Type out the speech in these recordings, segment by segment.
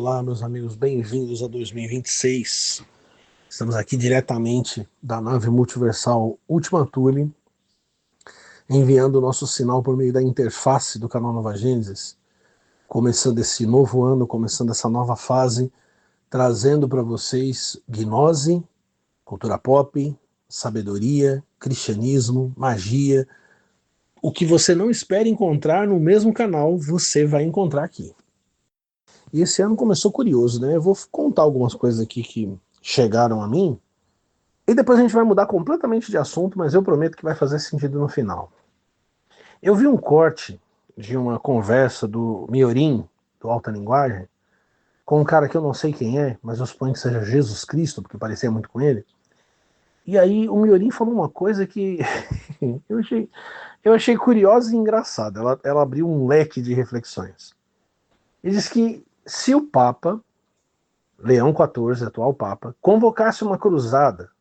Olá, meus amigos, bem-vindos a 2026. Estamos aqui diretamente da nave multiversal Ultima Thule, enviando o nosso sinal por meio da interface do canal Nova Gênesis, começando esse novo ano, começando essa nova fase, trazendo para vocês gnose, cultura pop, sabedoria, cristianismo, magia. O que você não espera encontrar no mesmo canal, você vai encontrar aqui. E esse ano começou curioso, né? Eu vou contar algumas coisas aqui que chegaram a mim, e depois a gente vai mudar completamente de assunto, mas eu prometo que vai fazer sentido no final. Eu vi um corte de uma conversa do Miorim, do Alta Linguagem, com um cara que eu não sei quem é, mas eu suponho que seja Jesus Cristo, porque parecia muito com ele. E aí o Miorim falou uma coisa que eu achei curiosa e engraçada. Ela abriu um leque de reflexões. Ele diz que se o Papa Leão XIV, atual Papa, convocasse uma cruzada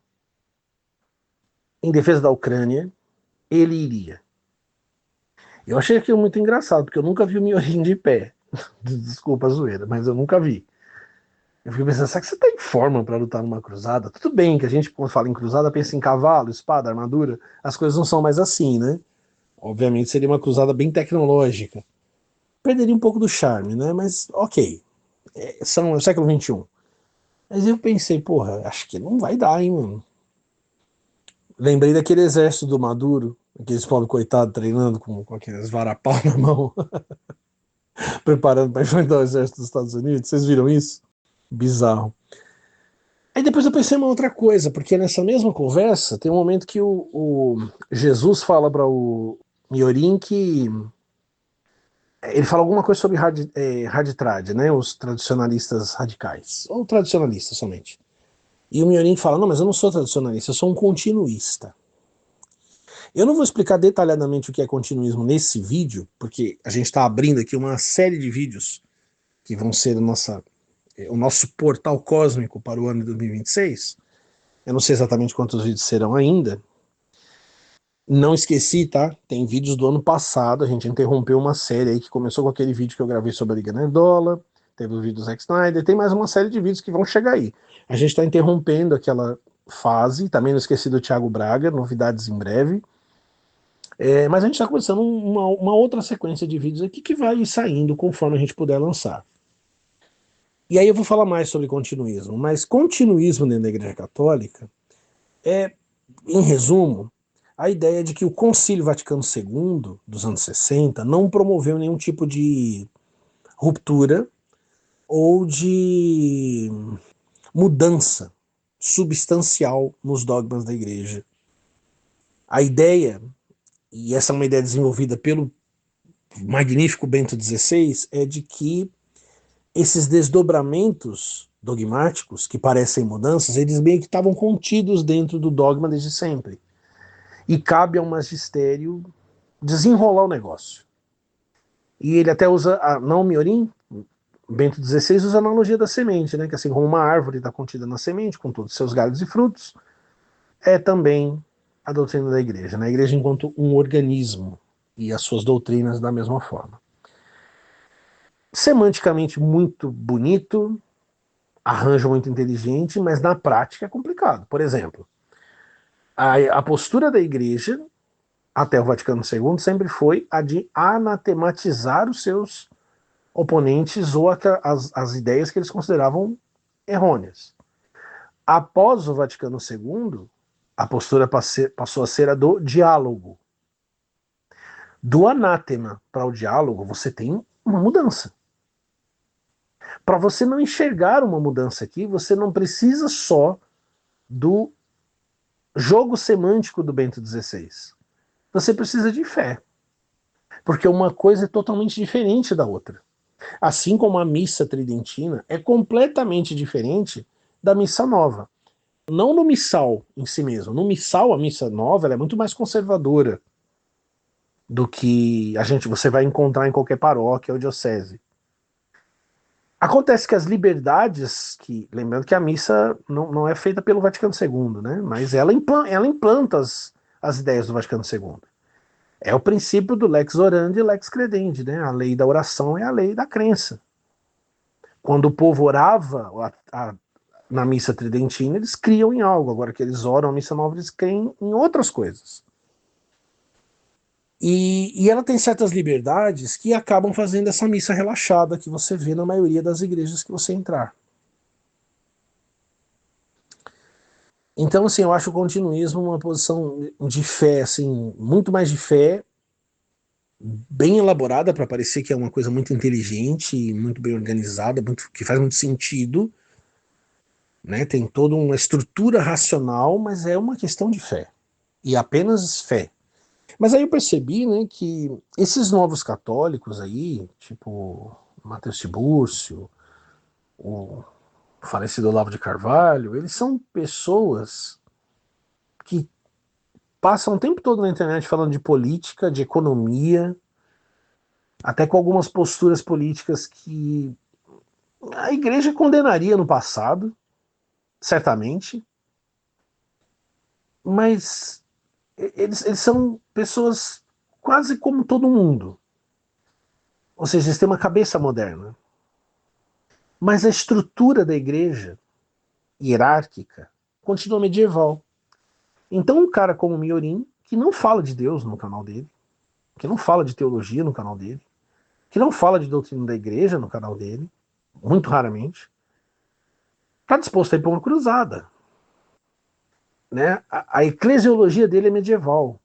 em defesa da Ucrânia, ele iria. Eu achei aquilo muito engraçado, porque eu nunca vi o Miorim de pé. Desculpa a zoeira, mas eu nunca vi. Eu fiquei pensando, será que você está em forma para lutar numa cruzada? Tudo bem que a gente, quando fala em cruzada, pensa em cavalo, espada, armadura. As coisas não são mais assim, né? Obviamente seria uma cruzada bem tecnológica. Perderia um pouco do charme, né? Mas ok. É o século XXI. Mas eu pensei, porra, acho que não vai dar, hein, mano. Lembrei daquele exército do Maduro, aqueles pobres coitados treinando com aqueles varapau na mão, preparando para enfrentar o exército dos Estados Unidos. Vocês viram isso? Bizarro. Aí depois eu pensei em uma outra coisa, porque nessa mesma conversa tem um momento que o Jesus fala para o Miorim que ele fala alguma coisa sobre hard trad, né? Os tradicionalistas radicais, ou tradicionalistas somente. E o Miorim fala, não, mas eu não sou tradicionalista, eu sou um continuista. Eu não vou explicar detalhadamente o que é continuismo nesse vídeo, porque a gente está abrindo aqui uma série de vídeos que vão ser o nosso portal cósmico para o ano de 2026. Eu não sei exatamente quantos vídeos serão ainda. Não esqueci, tá? Tem vídeos do ano passado, a gente interrompeu uma série aí que começou com aquele vídeo que eu gravei sobre a Liga Nerdola, teve o vídeo do Zack Snyder, tem mais uma série de vídeos que vão chegar aí. A gente está interrompendo aquela fase, também não esqueci do Thiago Braga, novidades em breve. Mas a gente está começando uma outra sequência de vídeos aqui que vai saindo conforme a gente puder lançar. E aí eu vou falar mais sobre continuismo, mas continuismo dentro da Igreja Católica é, em resumo, a ideia de que o Concílio Vaticano II, dos anos 60, não promoveu nenhum tipo de ruptura ou de mudança substancial nos dogmas da Igreja. A ideia, e essa é uma ideia desenvolvida pelo magnífico Bento XVI, é de que esses desdobramentos dogmáticos, que parecem mudanças, eles meio que estavam contidos dentro do dogma desde sempre. E cabe ao magistério desenrolar o negócio. E ele até usa, não o Miorim, Bento XVI usa a analogia da semente, né? Que assim como uma árvore está contida na semente, com todos os seus galhos e frutos, é também a doutrina da igreja, né? A igreja enquanto um organismo e as suas doutrinas da mesma forma. Semanticamente muito bonito, arranjo muito inteligente, mas na prática é complicado. Por exemplo, a postura da igreja, até o Vaticano II, sempre foi a de anatematizar os seus oponentes ou as ideias que eles consideravam errôneas. Após o Vaticano II, a postura passou a ser a do diálogo. Do anátema para o diálogo, você tem uma mudança. Para você não enxergar uma mudança aqui, você não precisa só do jogo semântico do Bento XVI. Você precisa de fé. Porque uma coisa é totalmente diferente da outra. Assim como a missa tridentina é completamente diferente da missa nova. Não no missal em si mesmo. No missal, a missa nova ela é muito mais conservadora do que você vai encontrar em qualquer paróquia ou diocese. Acontece que as liberdades, lembrando que a missa não é feita pelo Vaticano II, né? Mas ela implanta as ideias do Vaticano II. É o princípio do lex orandi e lex credendi, né? A lei da oração é a lei da crença. quando o povo orava na missa tridentina, eles criam em algo. Agora que eles oram a missa nova, eles creem em outras coisas. E ela tem certas liberdades que acabam fazendo essa missa relaxada que você vê na maioria das igrejas que você entrar. Então, assim, eu acho o continuismo uma posição de fé, assim, muito mais de fé, bem elaborada para parecer que é uma coisa muito inteligente, muito bem organizada, que faz muito sentido, né? Tem toda uma estrutura racional, mas é uma questão de fé, e apenas fé. Mas aí eu percebi, né, que esses novos católicos aí, tipo Mateus Tibúrcio, o falecido Olavo de Carvalho, eles são pessoas que passam o tempo todo na internet falando de política, de economia, até com algumas posturas políticas que a igreja condenaria no passado, certamente, mas eles são pessoas quase como todo mundo. Ou seja, eles têm uma cabeça moderna. Mas a estrutura da igreja, hierárquica, continua medieval. Então um cara como Miorim, que não fala de Deus no canal dele, que não fala de teologia no canal dele, que não fala de doutrina da igreja no canal dele, muito raramente, está disposto a ir para uma cruzada. Né? A eclesiologia dele é medieval,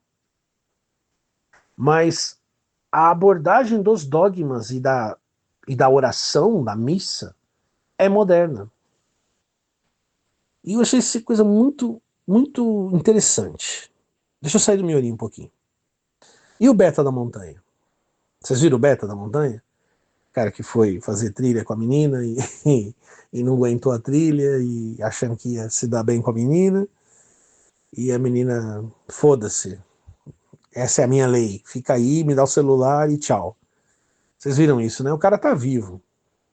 mas a abordagem dos dogmas e da oração, da missa, é moderna. E eu achei essa coisa muito, muito interessante. Deixa eu sair do Miorim um pouquinho. E o Beta da Montanha? Vocês viram o Beta da Montanha? O cara que foi fazer trilha com a menina e não aguentou a trilha e achando que ia se dar bem com a menina. E a menina, foda-se, essa é a minha lei, fica aí, me dá o celular e tchau. Vocês viram isso, né? O cara tá vivo.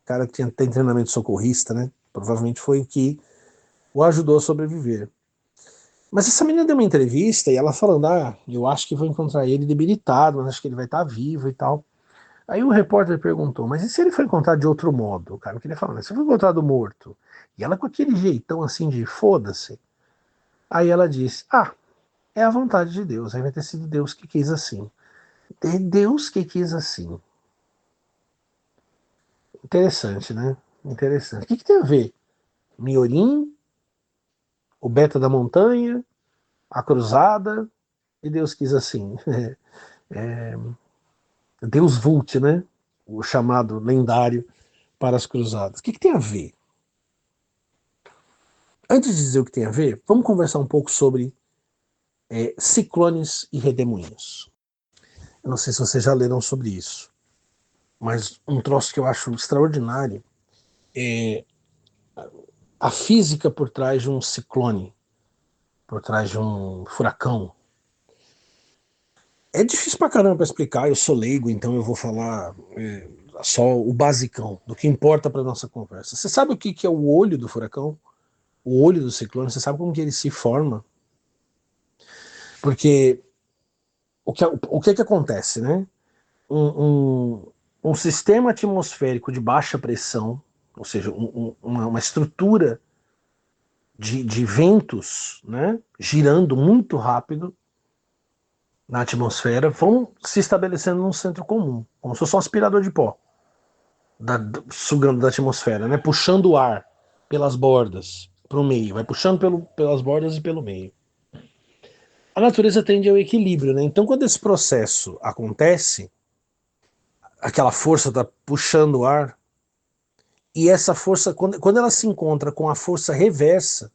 O cara tem treinamento socorrista, né? Provavelmente foi o que o ajudou a sobreviver. Mas essa menina deu uma entrevista e ela falando, eu acho que vou encontrar ele debilitado, mas acho que ele vai estar vivo e tal. Aí o repórter perguntou, mas e se ele foi encontrado de outro modo? O cara queria falar, mas se foi encontrado morto? E ela com aquele jeitão assim de foda-se. Aí ela disse, é a vontade de Deus, aí vai ter sido Deus que quis assim. É Deus que quis assim. Interessante, né? Interessante. O que tem a ver? Miorim, o Beta da Montanha, a Cruzada, e Deus quis assim. Deus Vult, né? O chamado lendário para as cruzadas. O que tem a ver? Antes de dizer o que tem a ver, vamos conversar um pouco sobre ciclones e redemoinhos. Eu não sei se vocês já leram sobre isso, mas um troço que eu acho extraordinário é a física por trás de um ciclone, por trás de um furacão. É difícil pra caramba pra explicar, eu sou leigo, então eu vou falar só o basicão, do que importa pra nossa conversa. Você sabe o que é o olho do furacão? O olho do ciclone, você sabe como que ele se forma? Porque o que acontece, né? Um sistema atmosférico de baixa pressão, ou seja, uma estrutura de ventos, né, girando muito rápido na atmosfera, vão se estabelecendo num centro comum, como se fosse um aspirador de pó, sugando da atmosfera, né, puxando o ar pelas bordas para o meio, vai puxando pelas bordas e pelo meio. A natureza tende ao equilíbrio, né? Então, quando esse processo acontece, aquela força está puxando o ar, e essa força, quando ela se encontra com a força reversa,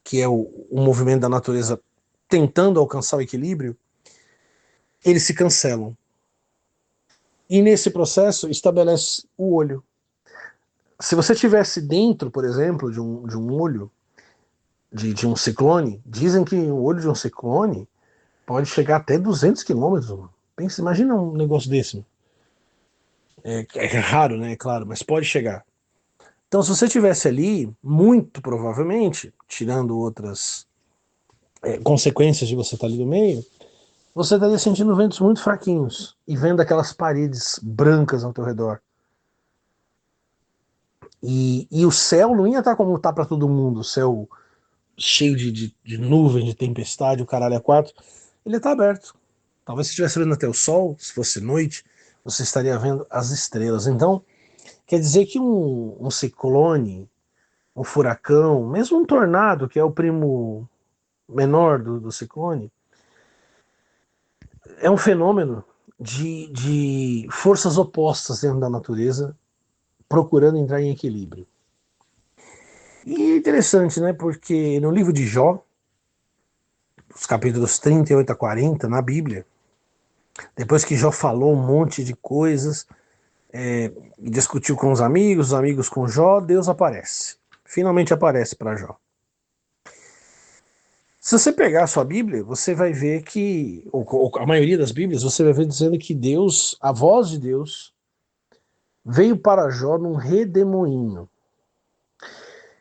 que é o movimento da natureza tentando alcançar o equilíbrio, eles se cancelam. E nesse processo estabelece o olho. Se você estivesse dentro, por exemplo, de um olho, de um ciclone, dizem que o olho de um ciclone pode chegar até 200 quilômetros. Pensa, imagina um negócio desse. É raro, né? É claro, mas pode chegar. Então, se você estivesse ali, muito provavelmente, tirando outras consequências de você estar ali no meio, você estaria sentindo ventos muito fraquinhos e vendo aquelas paredes brancas ao teu redor. E o céu não ia estar como está para todo mundo, o céu cheio de nuvens, de tempestade, o caralho é quatro. Ele está aberto. Talvez se estivesse vendo até o sol, se fosse noite, você estaria vendo as estrelas. Então, quer dizer que um ciclone, um furacão, mesmo um tornado, que é o primo menor do ciclone, é um fenômeno de forças opostas dentro da natureza, procurando entrar em equilíbrio. E é interessante, né? Porque no livro de Jó, os capítulos 38 a 40, na Bíblia, depois que Jó falou um monte de coisas, discutiu com os amigos com Jó, Deus aparece. Finalmente aparece para Jó. Se você pegar a sua Bíblia, você vai ver que, ou a maioria das Bíblias, você vai ver dizendo que Deus, a voz de Deus, veio para Jó num redemoinho.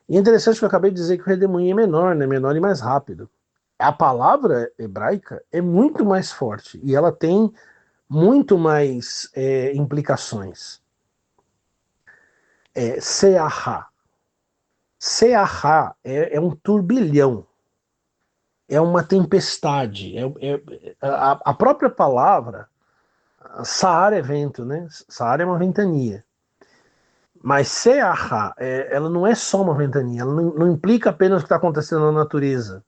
E é interessante que eu acabei de dizer que o redemoinho é menor, né? Menor e mais rápido. A palavra hebraica é muito mais forte e ela tem muito mais implicações. Seahá. Seahá é um turbilhão, é uma tempestade. A própria palavra, Saara é vento, né? Saara é uma ventania. Mas Seahá, ela não é só uma ventania, ela não implica apenas o que está acontecendo na natureza.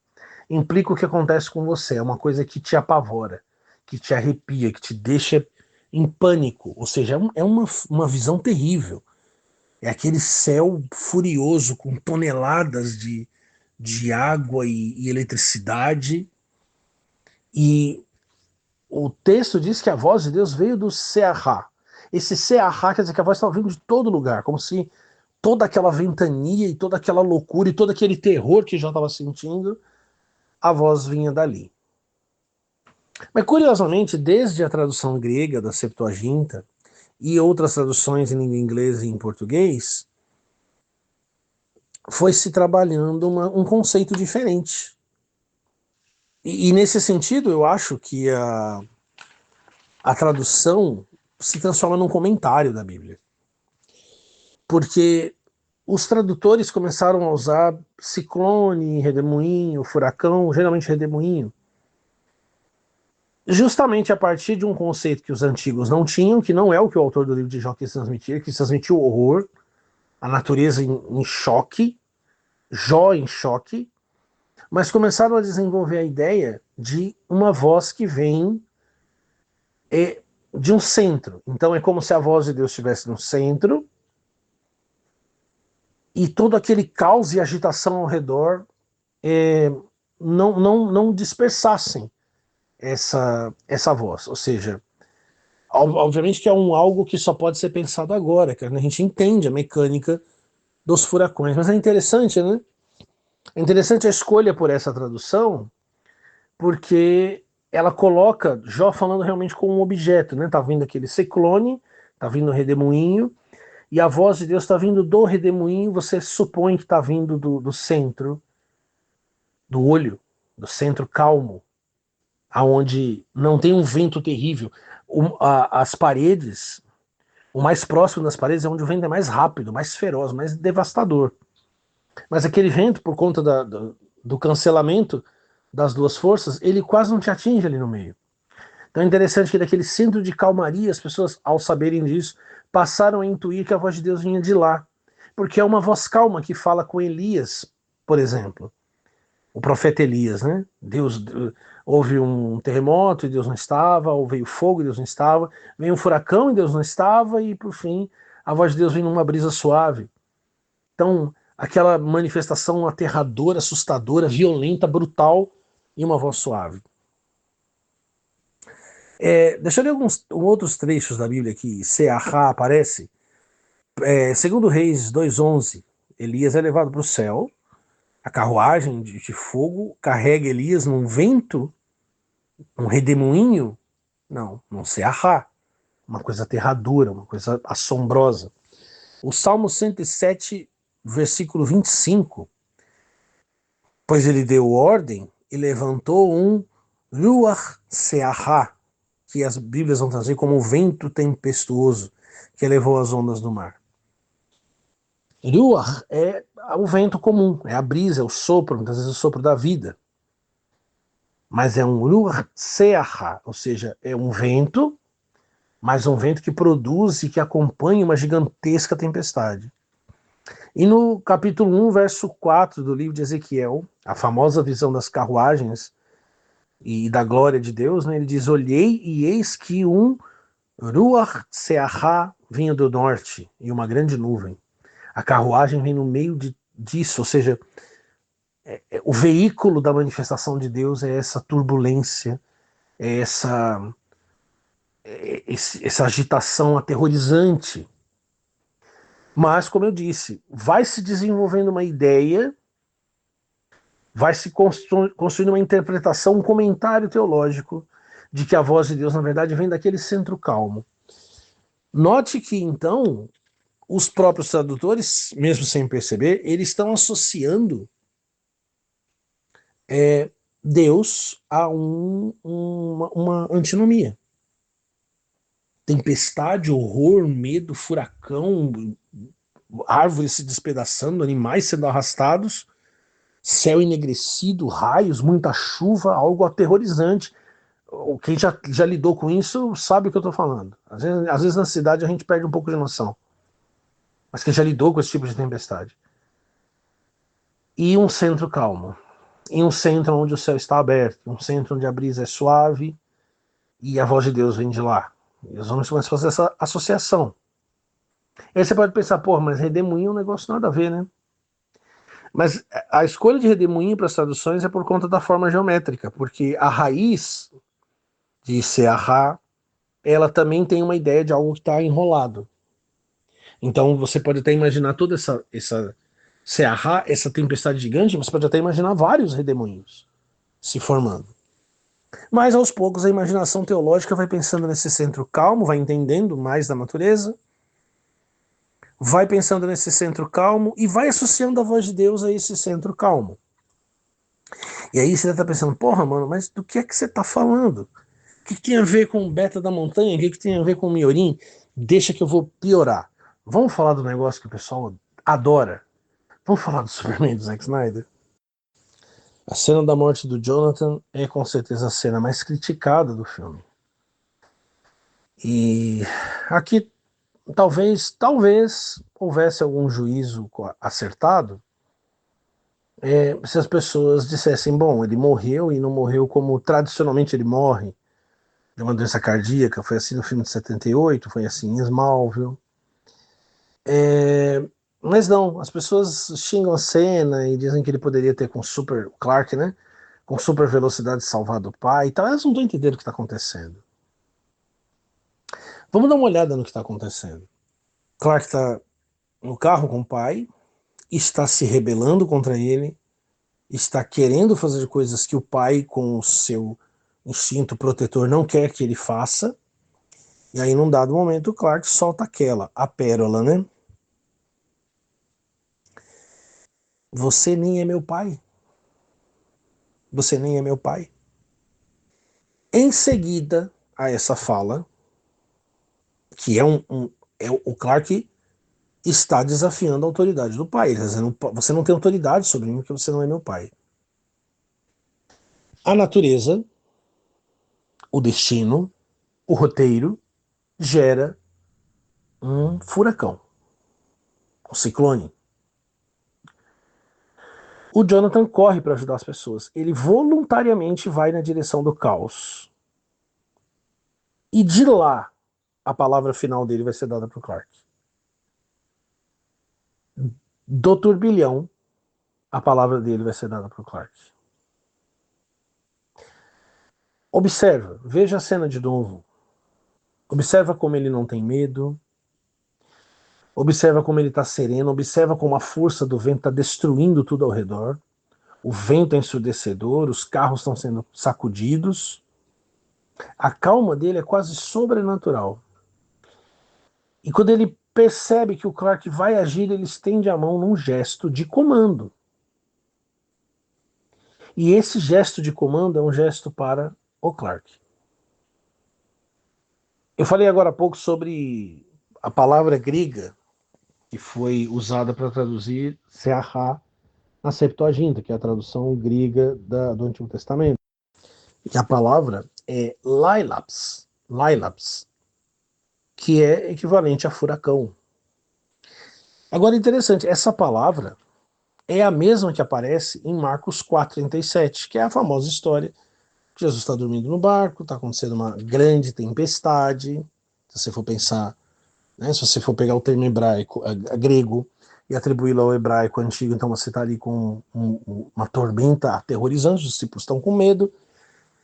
Implica o que acontece com você, é uma coisa que te apavora, que te arrepia, que te deixa em pânico. Ou seja, é uma visão terrível. É aquele céu furioso com toneladas de água e eletricidade. E o texto diz que a voz de Deus veio do Seahá. Esse Seahá quer dizer que a voz estava vindo de todo lugar, como se toda aquela ventania e toda aquela loucura e todo aquele terror que já estava sentindo, a voz vinha dali. Mas curiosamente, desde a tradução grega da Septuaginta e outras traduções em língua inglesa e em português, foi se trabalhando um conceito diferente. E nesse sentido, eu acho que a tradução se transforma num comentário da Bíblia. Porque os tradutores começaram a usar ciclone, redemoinho, furacão, geralmente redemoinho, justamente a partir de um conceito que os antigos não tinham, que não é o que o autor do livro de Jó quis transmitir, que transmitiu o horror, a natureza em choque, Jó em choque, mas começaram a desenvolver a ideia de uma voz que vem de um centro. Então é como se a voz de Deus estivesse no centro e todo aquele caos e agitação ao redor não dispersassem essa voz. Ou seja, obviamente que é algo que só pode ser pensado agora, que a gente entende a mecânica dos furacões, mas é interessante, né? É interessante a escolha por essa tradução, porque ela coloca Jó falando realmente como um objeto, né? Tá vindo aquele ciclone, tá vindo o redemoinho, e a voz de Deus está vindo do redemoinho, você supõe que está vindo do centro, do olho, do centro calmo, aonde não tem um vento terrível. As paredes, o mais próximo das paredes é onde o vento é mais rápido, mais feroz, mais devastador. Mas aquele vento, por conta do cancelamento das duas forças, ele quase não te atinge ali no meio. Então é interessante que daquele centro de calmaria, as pessoas, ao saberem disso, passaram a intuir que a voz de Deus vinha de lá. Porque é uma voz calma que fala com Elias, por exemplo. O profeta Elias, né? Houve um terremoto e Deus não estava, ou veio fogo e Deus não estava, veio um furacão e Deus não estava, e por fim a voz de Deus vem numa brisa suave. Então, aquela manifestação aterradora, assustadora, violenta, brutal, e uma voz suave. Deixa eu ler alguns outros trechos da Bíblia que Seahá aparece. Segundo Reis 2:11, Elias é levado para o céu, a carruagem de fogo carrega Elias num vento, um redemoinho, não Seahá, uma coisa aterradora, uma coisa assombrosa. O Salmo 107, versículo 25, pois ele deu ordem e levantou um Ruach Seahá, que as Bíblias vão trazer como vento tempestuoso, que elevou as ondas do mar. Ruach é o vento comum, é a brisa, é o sopro, muitas vezes o sopro da vida. Mas é um Ruach Seaha, ou seja, é um vento, mas um vento que produz e que acompanha uma gigantesca tempestade. E no capítulo 1, verso 4 do livro de Ezequiel, a famosa visão das carruagens e da glória de Deus, né, ele diz: Olhei e eis que um Ruach Seaha vinha do norte e uma grande nuvem. A carruagem vem no meio disso, ou seja, o veículo da manifestação de Deus é essa turbulência, é essa agitação aterrorizante. Mas, como eu disse, vai se desenvolvendo uma ideia, vai se construindo uma interpretação, um comentário teológico de que a voz de Deus, na verdade, vem daquele centro calmo. Note que, então, os próprios tradutores, mesmo sem perceber, eles estão associando Deus a uma antinomia. Tempestade, horror, medo, furacão, árvores se despedaçando, animais sendo arrastados, céu enegrecido, raios, muita chuva, algo aterrorizante. Quem já lidou com isso sabe o que eu estou falando. Às vezes na cidade a gente perde um pouco de noção. Mas quem já lidou com esse tipo de tempestade. E um centro calmo. E um centro onde o céu está aberto. Um centro onde a brisa é suave e a voz de Deus vem de lá. E os homens começam a fazer essa associação. E aí você pode pensar, pô, mas redemoinho é um negócio nada a ver, né? Mas a escolha de redemoinho para as traduções é por conta da forma geométrica, porque a raiz de Seahá, ela também tem uma ideia de algo que está enrolado. Então você pode até imaginar toda essa Seahá, essa tempestade gigante, você pode até imaginar vários redemoinhos se formando. Mas aos poucos a imaginação teológica vai pensando nesse centro calmo, vai entendendo mais da natureza, vai pensando nesse centro calmo e vai associando a voz de Deus a esse centro calmo. E aí você tá pensando, porra, mano, mas do que é que você tá falando? O que tem a ver com o Beta da Montanha? O que tem a ver com o Miorim? Deixa que eu vou piorar. Vamos falar do negócio que o pessoal adora. Vamos falar do Superman do Zack Snyder? A cena da morte do Jonathan é com certeza a cena mais criticada do filme. E aqui talvez houvesse algum juízo acertado se as pessoas dissessem, bom, ele morreu e não morreu como tradicionalmente ele morre, de uma doença cardíaca, foi assim no filme de 78, foi assim em Smallville. É, mas não, as pessoas xingam a cena e dizem que ele poderia ter com super, Clark, né, com super velocidade salvado o pai e tal, elas não estão entendendo o que está acontecendo. Vamos dar uma olhada no que está acontecendo. Clark está no carro com o pai, está se rebelando contra ele, está querendo fazer coisas que o pai, com o seu instinto protetor, não quer que ele faça. E aí, num dado momento, o Clark solta a pérola, né? Você nem é meu pai. Você nem é meu pai. Em seguida a essa fala, que é o Clark está desafiando a autoridade do pai. Ele está dizendo, você não tem autoridade sobre mim porque você não é meu pai. A natureza, o destino, o roteiro, gera um furacão, um ciclone. O Jonathan corre para ajudar as pessoas. Ele voluntariamente vai na direção do caos. E de lá, a palavra final dele vai ser dada para o Clark. Do turbilhão, a palavra dele vai ser dada para o Clark. Observa, veja a cena de novo. Observa como ele não tem medo. Observa como ele está sereno. Observa como a força do vento está destruindo tudo ao redor. O vento é ensurdecedor, os carros estão sendo sacudidos. A calma dele é quase sobrenatural. E quando ele percebe que o Clark vai agir, ele estende a mão num gesto de comando. E esse gesto de comando é um gesto para o Clark. Eu falei agora há pouco sobre a palavra grega que foi usada para traduzir Seahá na Septuaginta, que é a tradução grega do Antigo Testamento. E a palavra é Lailaps, que é equivalente a furacão. Agora, interessante, essa palavra é a mesma que aparece em Marcos 4,37, que é a famosa história que Jesus está dormindo no barco, está acontecendo uma grande tempestade. Se você for pensar, né, se você for pegar o termo hebraico, grego, e atribuí-lo ao hebraico antigo, então você está ali com uma tormenta aterrorizante, os discípulos estão com medo.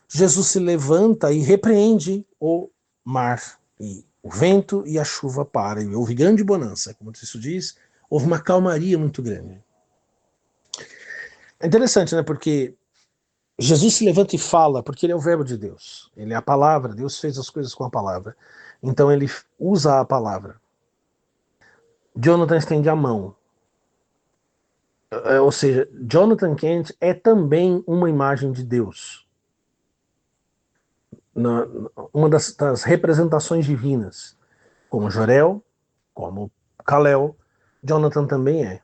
Jesus se levanta e repreende o mar, e o vento e a chuva param, e houve grande bonança, como isso diz, houve uma calmaria muito grande. É interessante, né, porque Jesus se levanta e fala, porque ele é o verbo de Deus, ele é a palavra, Deus fez as coisas com a palavra, então ele usa a palavra. Jonathan estende a mão, ou seja, Jonathan Kent é também uma imagem de Deus, uma das representações divinas, como Jorel, como Kalel, Jonathan também é.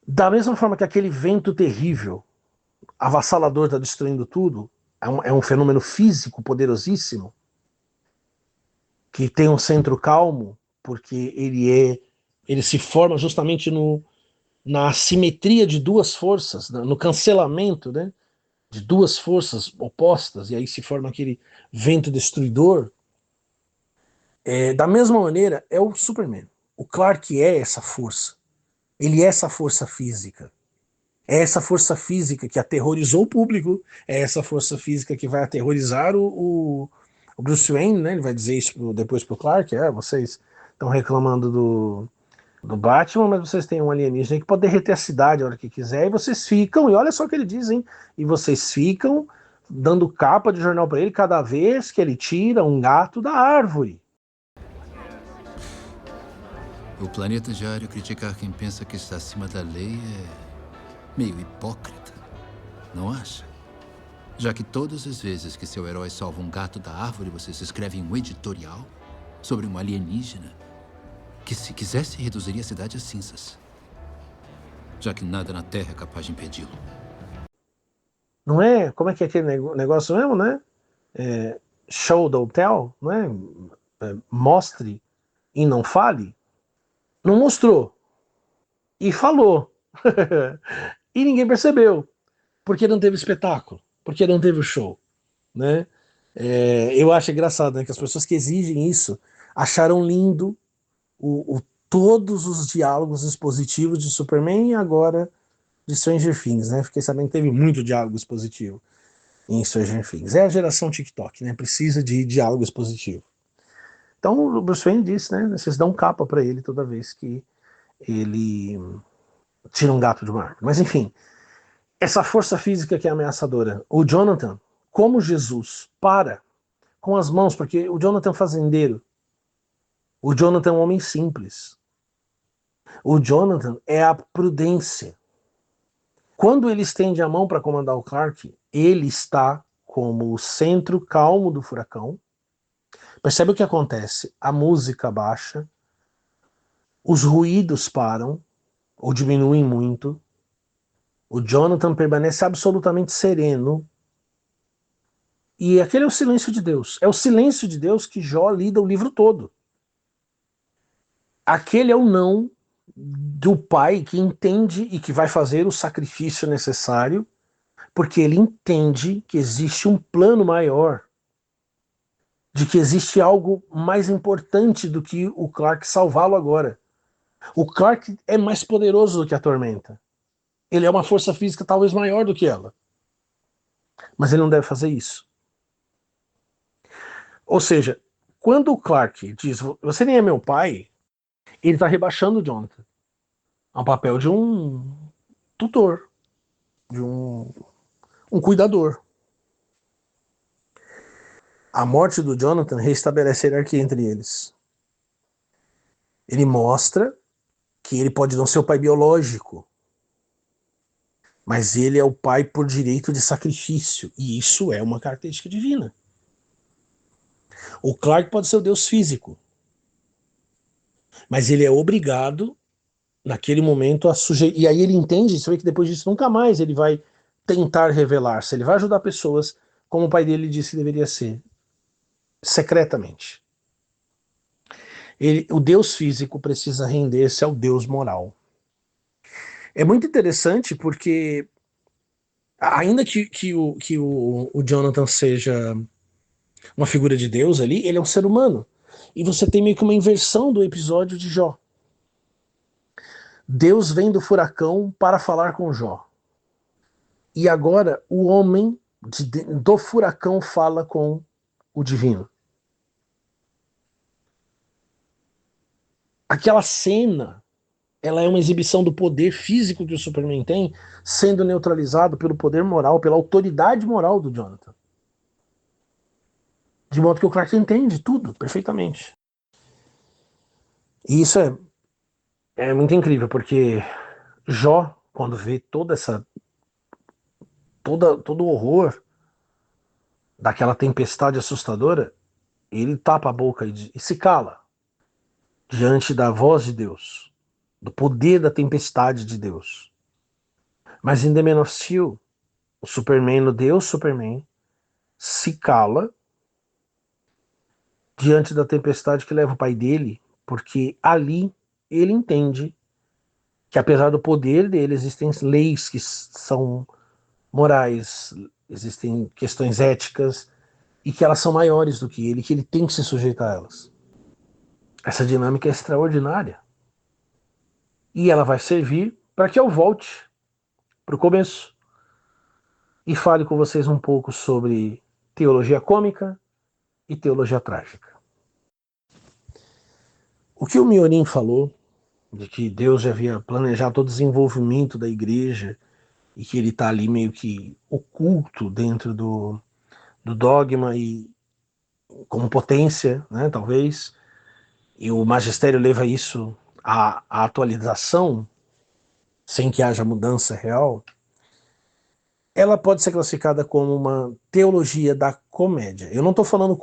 Da mesma forma que aquele vento terrível, avassalador, está destruindo tudo, é um fenômeno físico poderosíssimo, que tem um centro calmo, porque ele se forma justamente na assimetria de duas forças, no cancelamento, né, de duas forças opostas, e aí se forma aquele vento destruidor. Da mesma maneira, é o Superman. O Clark é essa força. Ele é essa força física. É essa força física que aterrorizou o público, é essa força física que vai aterrorizar o Bruce Wayne, né? Ele vai dizer isso depois pro Clark, vocês estão reclamando do Batman, mas vocês têm um alienígena que pode derreter a cidade a hora que quiser, e vocês ficam, e olha só o que ele diz, hein? E vocês ficam dando capa de jornal para ele cada vez que ele tira um gato da árvore. O planeta diário criticar quem pensa que está acima da lei é meio hipócrita, não acha? Já que todas as vezes que seu herói salva um gato da árvore, vocês escrevem um editorial sobre um alienígena que, se quisesse, reduziria a cidade a cinzas. Já que nada na Terra é capaz de impedi-lo. Não é? Como é que é aquele negócio mesmo, né? Show, don't tell, não é? Mostre e não fale. Não mostrou e falou. E ninguém percebeu, porque não teve espetáculo, porque não teve o show, né? Eu acho engraçado, né, que as pessoas que exigem isso acharam lindo todos os diálogos expositivos de Superman e agora de Stranger Things, né? Fiquei sabendo que teve muito diálogo expositivo em Stranger Things. É a geração TikTok, né? Precisa de diálogo expositivo. Então o Bruce Wayne disse, né? Vocês dão capa para ele toda vez que ele tira um gato de uma árvore. Mas enfim, essa força física que é ameaçadora. O Jonathan, como Jesus, para com as mãos, porque o Jonathan é um fazendeiro. O Jonathan é um homem simples. O Jonathan é a prudência. Quando ele estende a mão para comandar o Clark, ele está como o centro calmo do furacão. Percebe o que acontece? A música baixa, os ruídos param ou diminuem muito. O Jonathan permanece absolutamente sereno. E aquele é o silêncio de Deus. É o silêncio de Deus que Jó lida o livro todo. Aquele é o não do pai que entende e que vai fazer o sacrifício necessário, porque ele entende que existe um plano maior, de que existe algo mais importante do que o Clark salvá-lo agora. O Clark é mais poderoso do que a tormenta. Ele é uma força física talvez maior do que ela. Mas ele não deve fazer isso. Ou seja, quando o Clark diz, você nem é meu pai, ele está rebaixando o Jonathan ao papel de um tutor, de um cuidador. A morte do Jonathan restabelece a hierarquia entre eles. Ele mostra que ele pode não ser o pai biológico, mas ele é o pai por direito de sacrifício, e isso é uma característica divina. O Clark pode ser o Deus físico, Mas ele é obrigado, naquele momento, a sujeitar. E aí ele entende, você vê que depois disso nunca mais ele vai tentar revelar-se. Ele vai ajudar pessoas como o pai dele disse que deveria ser, secretamente. O Deus físico precisa render-se ao Deus moral. É muito interessante porque, ainda que o Jonathan seja uma figura de Deus ali, ele é um ser humano. E você tem meio que uma inversão do episódio de Jó. Deus vem do furacão para falar com Jó. E agora o homem do furacão fala com o divino. Aquela cena, ela é uma exibição do poder físico que o Superman tem, sendo neutralizado pelo poder moral, pela autoridade moral do Jonathan. De modo que o Clark entende tudo perfeitamente. E isso é muito incrível, porque Jó, quando vê todo o horror daquela tempestade assustadora, ele tapa a boca e se cala diante da voz de Deus, do poder da tempestade de Deus. Mas em The Man of Steel, o Superman, o Deus Superman, se cala diante da tempestade que leva o pai dele, porque ali ele entende que, apesar do poder dele, existem leis que são morais, existem questões éticas e que elas são maiores do que ele tem que se sujeitar a elas. Essa dinâmica é extraordinária. E ela vai servir para que eu volte para o começo e fale com vocês um pouco sobre teologia cômica e teologia trágica. O que o Miorim falou, de que Deus já havia planejado todo o desenvolvimento da igreja e que ele está ali meio que oculto dentro do dogma e como potência, né, talvez, e o magistério leva isso à atualização, sem que haja mudança real, ela pode ser classificada como uma teologia da comédia. Eu não estou falando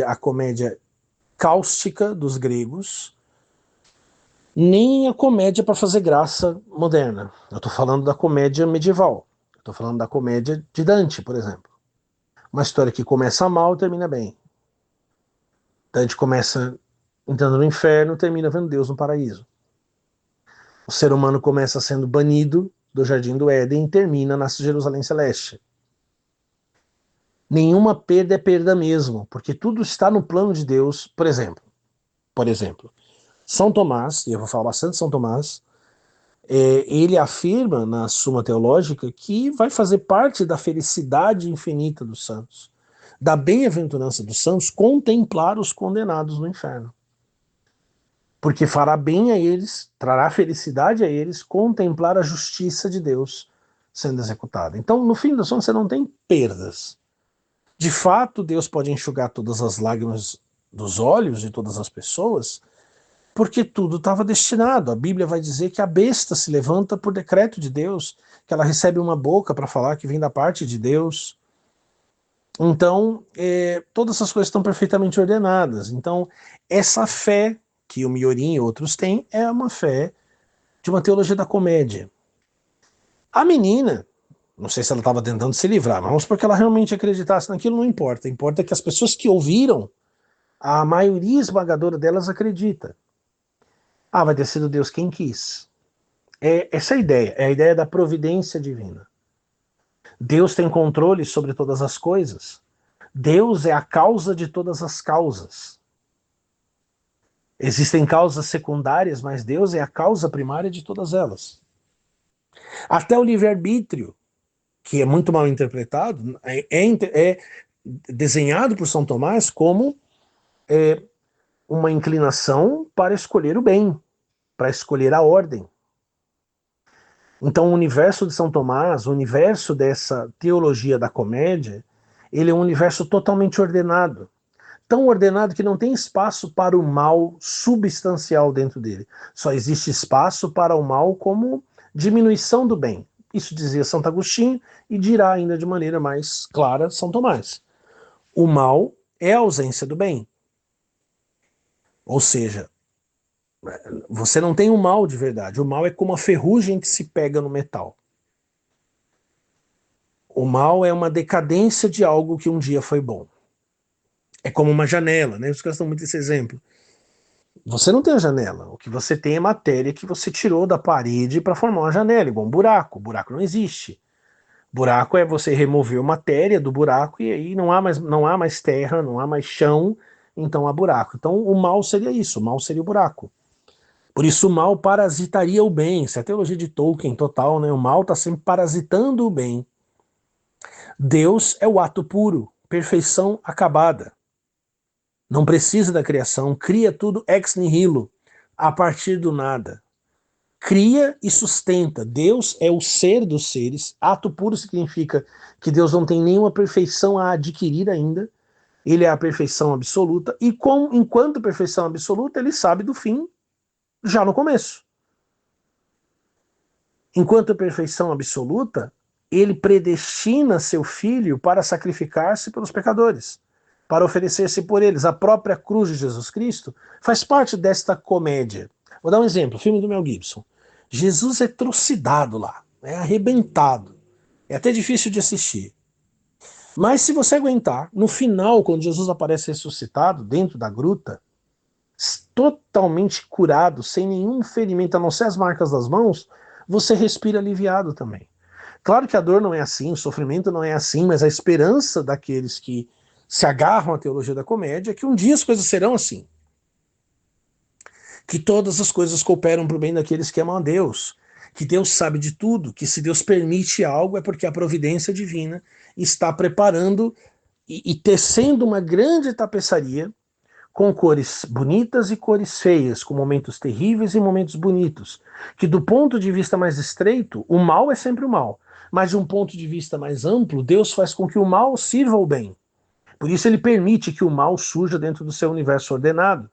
a comédia cáustica dos gregos, nem a comédia para fazer graça moderna. Eu estou falando da comédia medieval. Estou falando da comédia de Dante, por exemplo. Uma história que começa mal e termina bem. Dante começa entrando no inferno e termina vendo Deus no paraíso. O ser humano começa sendo banido do Jardim do Éden e termina na Jerusalém Celeste. Nenhuma perda é perda mesmo, porque tudo está no plano de Deus. Por exemplo, São Tomás, e eu vou falar bastante de São Tomás, ele afirma na Suma Teológica que vai fazer parte da felicidade infinita dos santos, da bem-aventurança dos santos, contemplar os condenados no inferno. Porque fará bem a eles, trará felicidade a eles, contemplar a justiça de Deus sendo executada. Então, no fim das contas, você não tem perdas. De fato, Deus pode enxugar todas as lágrimas dos olhos de todas as pessoas, porque tudo estava destinado. A Bíblia vai dizer que a besta se levanta por decreto de Deus, que ela recebe uma boca para falar que vem da parte de Deus. Então, todas essas coisas estão perfeitamente ordenadas. Então, essa fé que o Miorim e outros têm é uma fé de uma teologia da comédia. A menina, não sei se ela estava tentando se livrar, mas vamos supor que ela realmente acreditasse naquilo, não importa. Importa que as pessoas que ouviram, a maioria esmagadora delas acredita. Ah, vai ter sido Deus quem quis. Essa é a ideia, é a ideia da providência divina. Deus tem controle sobre todas as coisas. Deus é a causa de todas as causas. Existem causas secundárias, mas Deus é a causa primária de todas elas. Até o livre-arbítrio, que é muito mal interpretado, é desenhado por São Tomás como uma inclinação para escolher o bem, para escolher a ordem. Então o universo de São Tomás, o universo dessa teologia da comédia, ele é um universo totalmente ordenado. Tão ordenado que não tem espaço para o mal substancial dentro dele. Só existe espaço para o mal como diminuição do bem. Isso dizia Santo Agostinho e dirá ainda de maneira mais clara São Tomás. O mal é a ausência do bem. Ou seja, Você não tem o mal de verdade. O mal é como a ferrugem que se pega no metal. O mal é uma decadência de algo que um dia foi bom. É como uma janela, né? Os caras estão muito esse exemplo. Você não tem a janela. O que você tem é matéria que você tirou da parede para formar uma janela, igual um buraco. O buraco não existe. Buraco é você remover a matéria do buraco e aí não há mais terra, não há mais chão, então há buraco. Então o mal seria isso, o mal seria o buraco. Por isso o mal parasitaria o bem. Isso é a teologia de Tolkien total, né? O mal está sempre parasitando o bem. Deus é o ato puro, perfeição acabada. Não precisa da criação, cria tudo ex nihilo, a partir do nada. Cria e sustenta. Deus é o ser dos seres. Ato puro significa que Deus não tem nenhuma perfeição a adquirir ainda. Ele é a perfeição absoluta. E enquanto perfeição absoluta, ele sabe do fim já no começo. Enquanto perfeição absoluta, ele predestina seu filho para sacrificar-se pelos pecadores, para oferecer-se por eles. A própria cruz de Jesus Cristo faz parte desta comédia. Vou dar um exemplo, o filme do Mel Gibson. Jesus é trucidado lá, é arrebentado. É até difícil de assistir. Mas se você aguentar, no final, quando Jesus aparece ressuscitado, dentro da gruta, totalmente curado, sem nenhum ferimento, a não ser as marcas das mãos, você respira aliviado também. Claro que a dor não é assim, o sofrimento não é assim, mas a esperança daqueles que se agarram à teologia da comédia é que um dia as coisas serão assim. Que todas as coisas cooperam para o bem daqueles que amam a Deus. Que Deus sabe de tudo, que se Deus permite algo é porque a providência divina está preparando e tecendo uma grande tapeçaria com cores bonitas e cores feias, com momentos terríveis e momentos bonitos. Que do ponto de vista mais estreito, o mal é sempre o mal. Mas de um ponto de vista mais amplo, Deus faz com que o mal sirva ao bem. Por isso ele permite que o mal surja dentro do seu universo ordenado.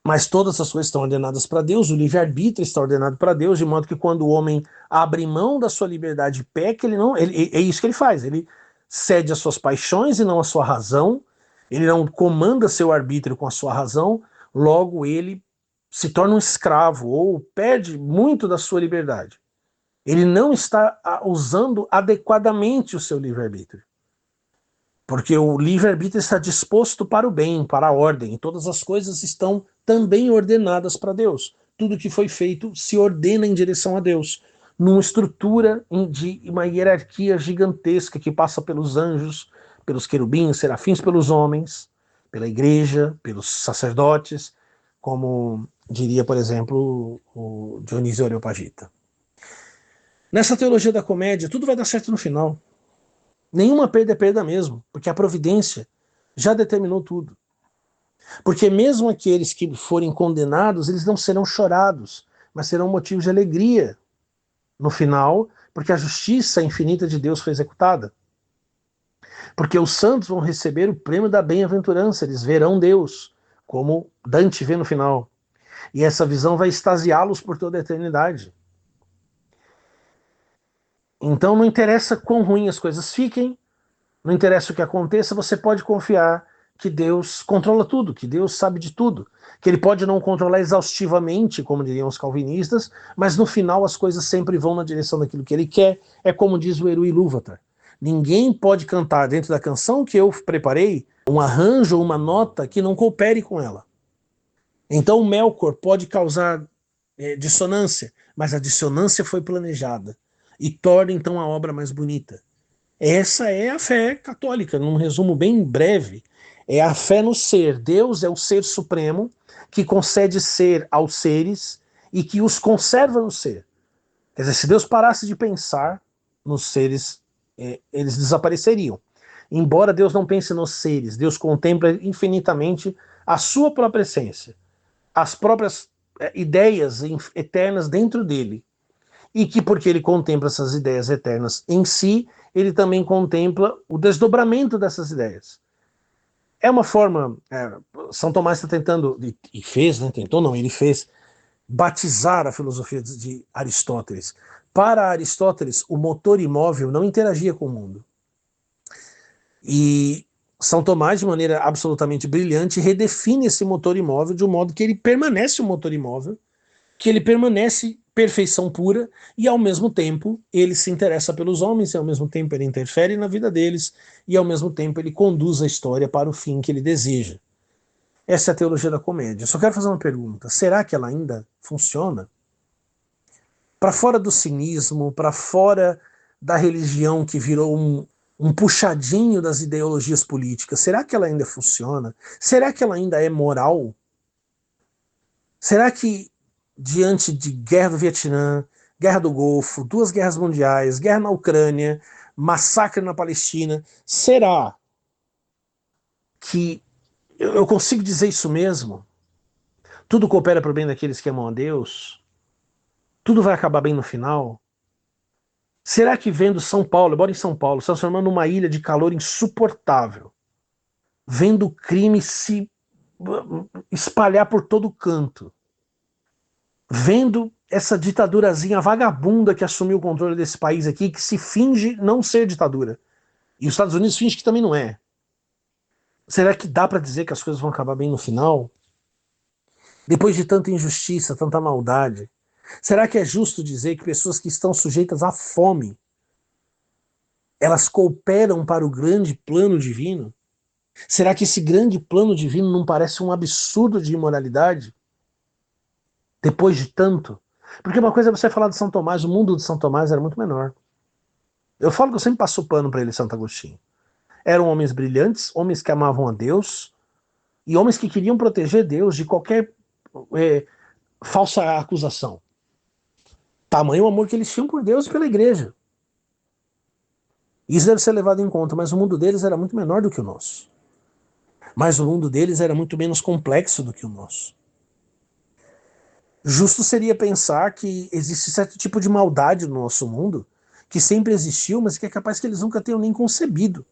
Mas todas as coisas estão ordenadas para Deus, o livre-arbítrio está ordenado para Deus, de modo que quando o homem abre mão da sua liberdade e peca, é isso que ele faz, ele cede às suas paixões e não à sua razão, ele não comanda seu arbítrio com a sua razão, logo ele se torna um escravo ou perde muito da sua liberdade. Ele não está usando adequadamente o seu livre-arbítrio. Porque o livre-arbítrio está disposto para o bem, para a ordem, e todas as coisas estão também ordenadas para Deus. Tudo que foi feito se ordena em direção a Deus, numa estrutura de uma hierarquia gigantesca que passa pelos anjos, pelos querubins, serafins, pelos homens, pela igreja, pelos sacerdotes, como diria, por exemplo, o Dionísio Areopagita. Nessa teologia da comédia, tudo vai dar certo no final. Nenhuma perda é perda mesmo, porque a providência já determinou tudo. Porque mesmo aqueles que forem condenados, eles não serão chorados, mas serão motivos de alegria no final, porque a justiça infinita de Deus foi executada. Porque os santos vão receber o prêmio da bem-aventurança, eles verão Deus, como Dante vê no final. E essa visão vai extasiá-los por toda a eternidade. Então não interessa quão ruim as coisas fiquem, não interessa o que aconteça, você pode confiar que Deus controla tudo, que Deus sabe de tudo, que ele pode não controlar exaustivamente, como diriam os calvinistas, mas no final as coisas sempre vão na direção daquilo que ele quer. É como diz o Eru Ilúvatar. Ninguém pode cantar dentro da canção que eu preparei um arranjo ou uma nota que não coopere com ela. Então o Melkor pode causar dissonância, mas a dissonância foi planejada e torna então a obra mais bonita. Essa é a fé católica, num resumo bem breve. É a fé no ser. Deus é o ser supremo que concede ser aos seres e que os conserva no ser. Quer dizer, se Deus parasse de pensar nos seres, eles desapareceriam. Embora Deus não pense nos seres, Deus contempla infinitamente a sua própria essência, as próprias ideias eternas dentro dele. E que, porque ele contempla essas ideias eternas em si, ele também contempla o desdobramento dessas ideias. É uma forma, São Tomás está tentando, e fez, né, tentou não, ele fez, batizar a filosofia de Aristóteles. Para Aristóteles, o motor imóvel não interagia com o mundo. E São Tomás, de maneira absolutamente brilhante, redefine esse motor imóvel de um modo que ele permanece um motor imóvel, que ele permanece perfeição pura, e ao mesmo tempo ele se interessa pelos homens, e ao mesmo tempo ele interfere na vida deles, e ao mesmo tempo ele conduz a história para o fim que ele deseja. Essa é a teologia da comédia. Eu só quero fazer uma pergunta: será que ela ainda funciona? Para fora do cinismo, para fora da religião que virou um puxadinho das ideologias políticas, será que ela ainda funciona? Será que ela ainda é moral? Será que, diante de guerra do Vietnã, guerra do Golfo, duas guerras mundiais, guerra na Ucrânia, massacre na Palestina, será que eu consigo dizer isso mesmo? Tudo coopera para o bem daqueles que amam a Deus? Tudo vai acabar bem no final? Será que vendo São Paulo, eu moro em São Paulo, se transformando numa ilha de calor insuportável, vendo o crime se espalhar por todo canto, vendo essa ditadurazinha vagabunda que assumiu o controle desse país aqui, que se finge não ser ditadura, e os Estados Unidos finge que também não é. Será que dá para dizer que as coisas vão acabar bem no final? Depois de tanta injustiça, tanta maldade, será que é justo dizer que pessoas que estão sujeitas à fome, elas cooperam para o grande plano divino? Será que esse grande plano divino não parece um absurdo de imoralidade? Depois de tanto? Porque uma coisa é você falar de São Tomás, o mundo de São Tomás era muito menor. Eu falo que eu sempre passo o pano para ele, Santo Agostinho. Eram homens brilhantes, homens que amavam a Deus, e homens que queriam proteger Deus de qualquer falsa acusação. Tamanho o amor que eles tinham por Deus e pela igreja. Isso deve ser levado em conta, mas o mundo deles era muito menor do que o nosso. Mas o mundo deles era muito menos complexo do que o nosso. Justo seria pensar que existe certo tipo de maldade no nosso mundo, que sempre existiu, mas que é capaz que eles nunca tenham nem concebido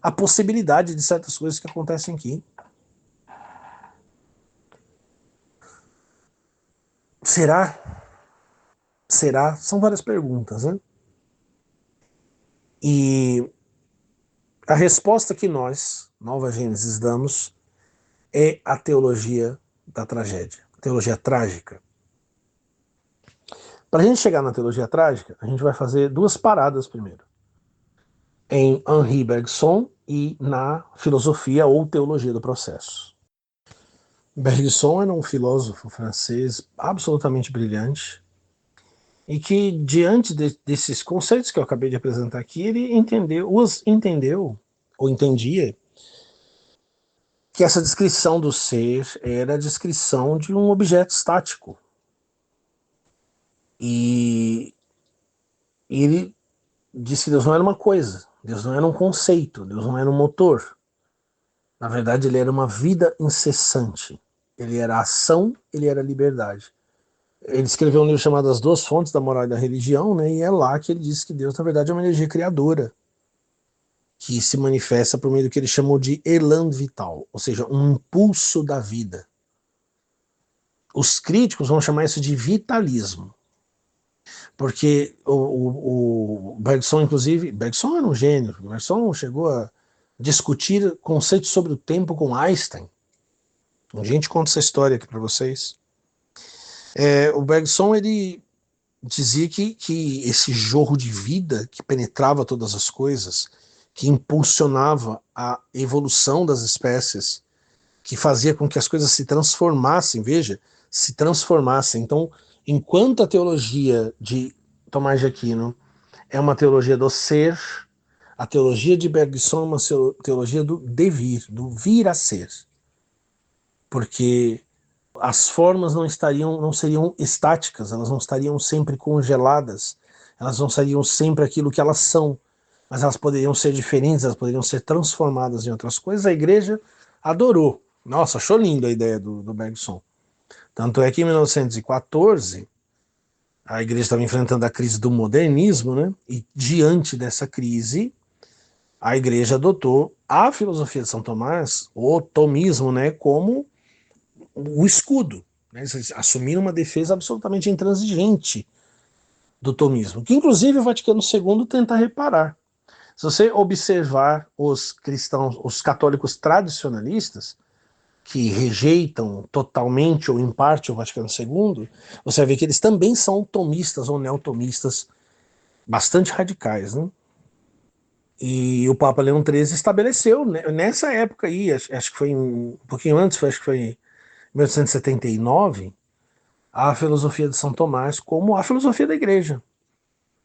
a possibilidade de certas coisas que acontecem aqui. Será? Será? São várias perguntas, né? E a resposta que nós, Nova Gênesis, damos é a teologia da tragédia, teologia trágica. Para a gente chegar na teologia trágica, a gente vai fazer duas paradas primeiro. Em Henri Bergson e na filosofia ou teologia do processo. Bergson era um filósofo francês absolutamente brilhante e que, diante desses conceitos que eu acabei de apresentar aqui, ele entendeu ou entendia que essa descrição do ser era a descrição de um objeto estático. E ele disse que Deus não era uma coisa, Deus não era um conceito, Deus não era um motor. Na verdade, ele era uma vida incessante. Ele era ação, ele era liberdade. Ele escreveu um livro chamado As Duas Fontes da Moral e da Religião, né? E é lá que ele diz que Deus, na verdade, é uma energia criadora, que se manifesta por meio do que ele chamou de elan vital, ou seja, um impulso da vida. Os críticos vão chamar isso de vitalismo, porque o Bergson, inclusive, Bergson era um gênio. Bergson chegou a discutir conceitos sobre o tempo com Einstein. A gente conta essa história aqui para vocês. O Bergson, ele dizia que esse jorro de vida que penetrava todas as coisas, que impulsionava a evolução das espécies, que fazia com que as coisas se transformassem, veja, se transformassem. Então, enquanto a teologia de Tomás de Aquino é uma teologia do ser, a teologia de Bergson é uma teologia do devir, do vir a ser. Porque as formas não seriam estáticas, elas não estariam sempre congeladas, elas não seriam sempre aquilo que elas são, mas elas poderiam ser diferentes, elas poderiam ser transformadas em outras coisas. A igreja adorou. Nossa, achou lindo a ideia do Bergson. Tanto é que em 1914, a igreja estava enfrentando a crise do modernismo, né? E diante dessa crise, a igreja adotou a filosofia de São Tomás, o tomismo, né, como o escudo. Né? Eles assumiram uma defesa absolutamente intransigente do tomismo, que inclusive o Vaticano II tenta reparar. Se você observar os cristãos, os católicos tradicionalistas, que rejeitam totalmente ou em parte o Vaticano II, você vai ver que eles também são tomistas ou neotomistas bastante radicais, né? E o Papa Leão XIII estabeleceu, né, nessa época aí, acho que foi um pouquinho antes, acho que foi em 1879, a filosofia de São Tomás como a filosofia da igreja.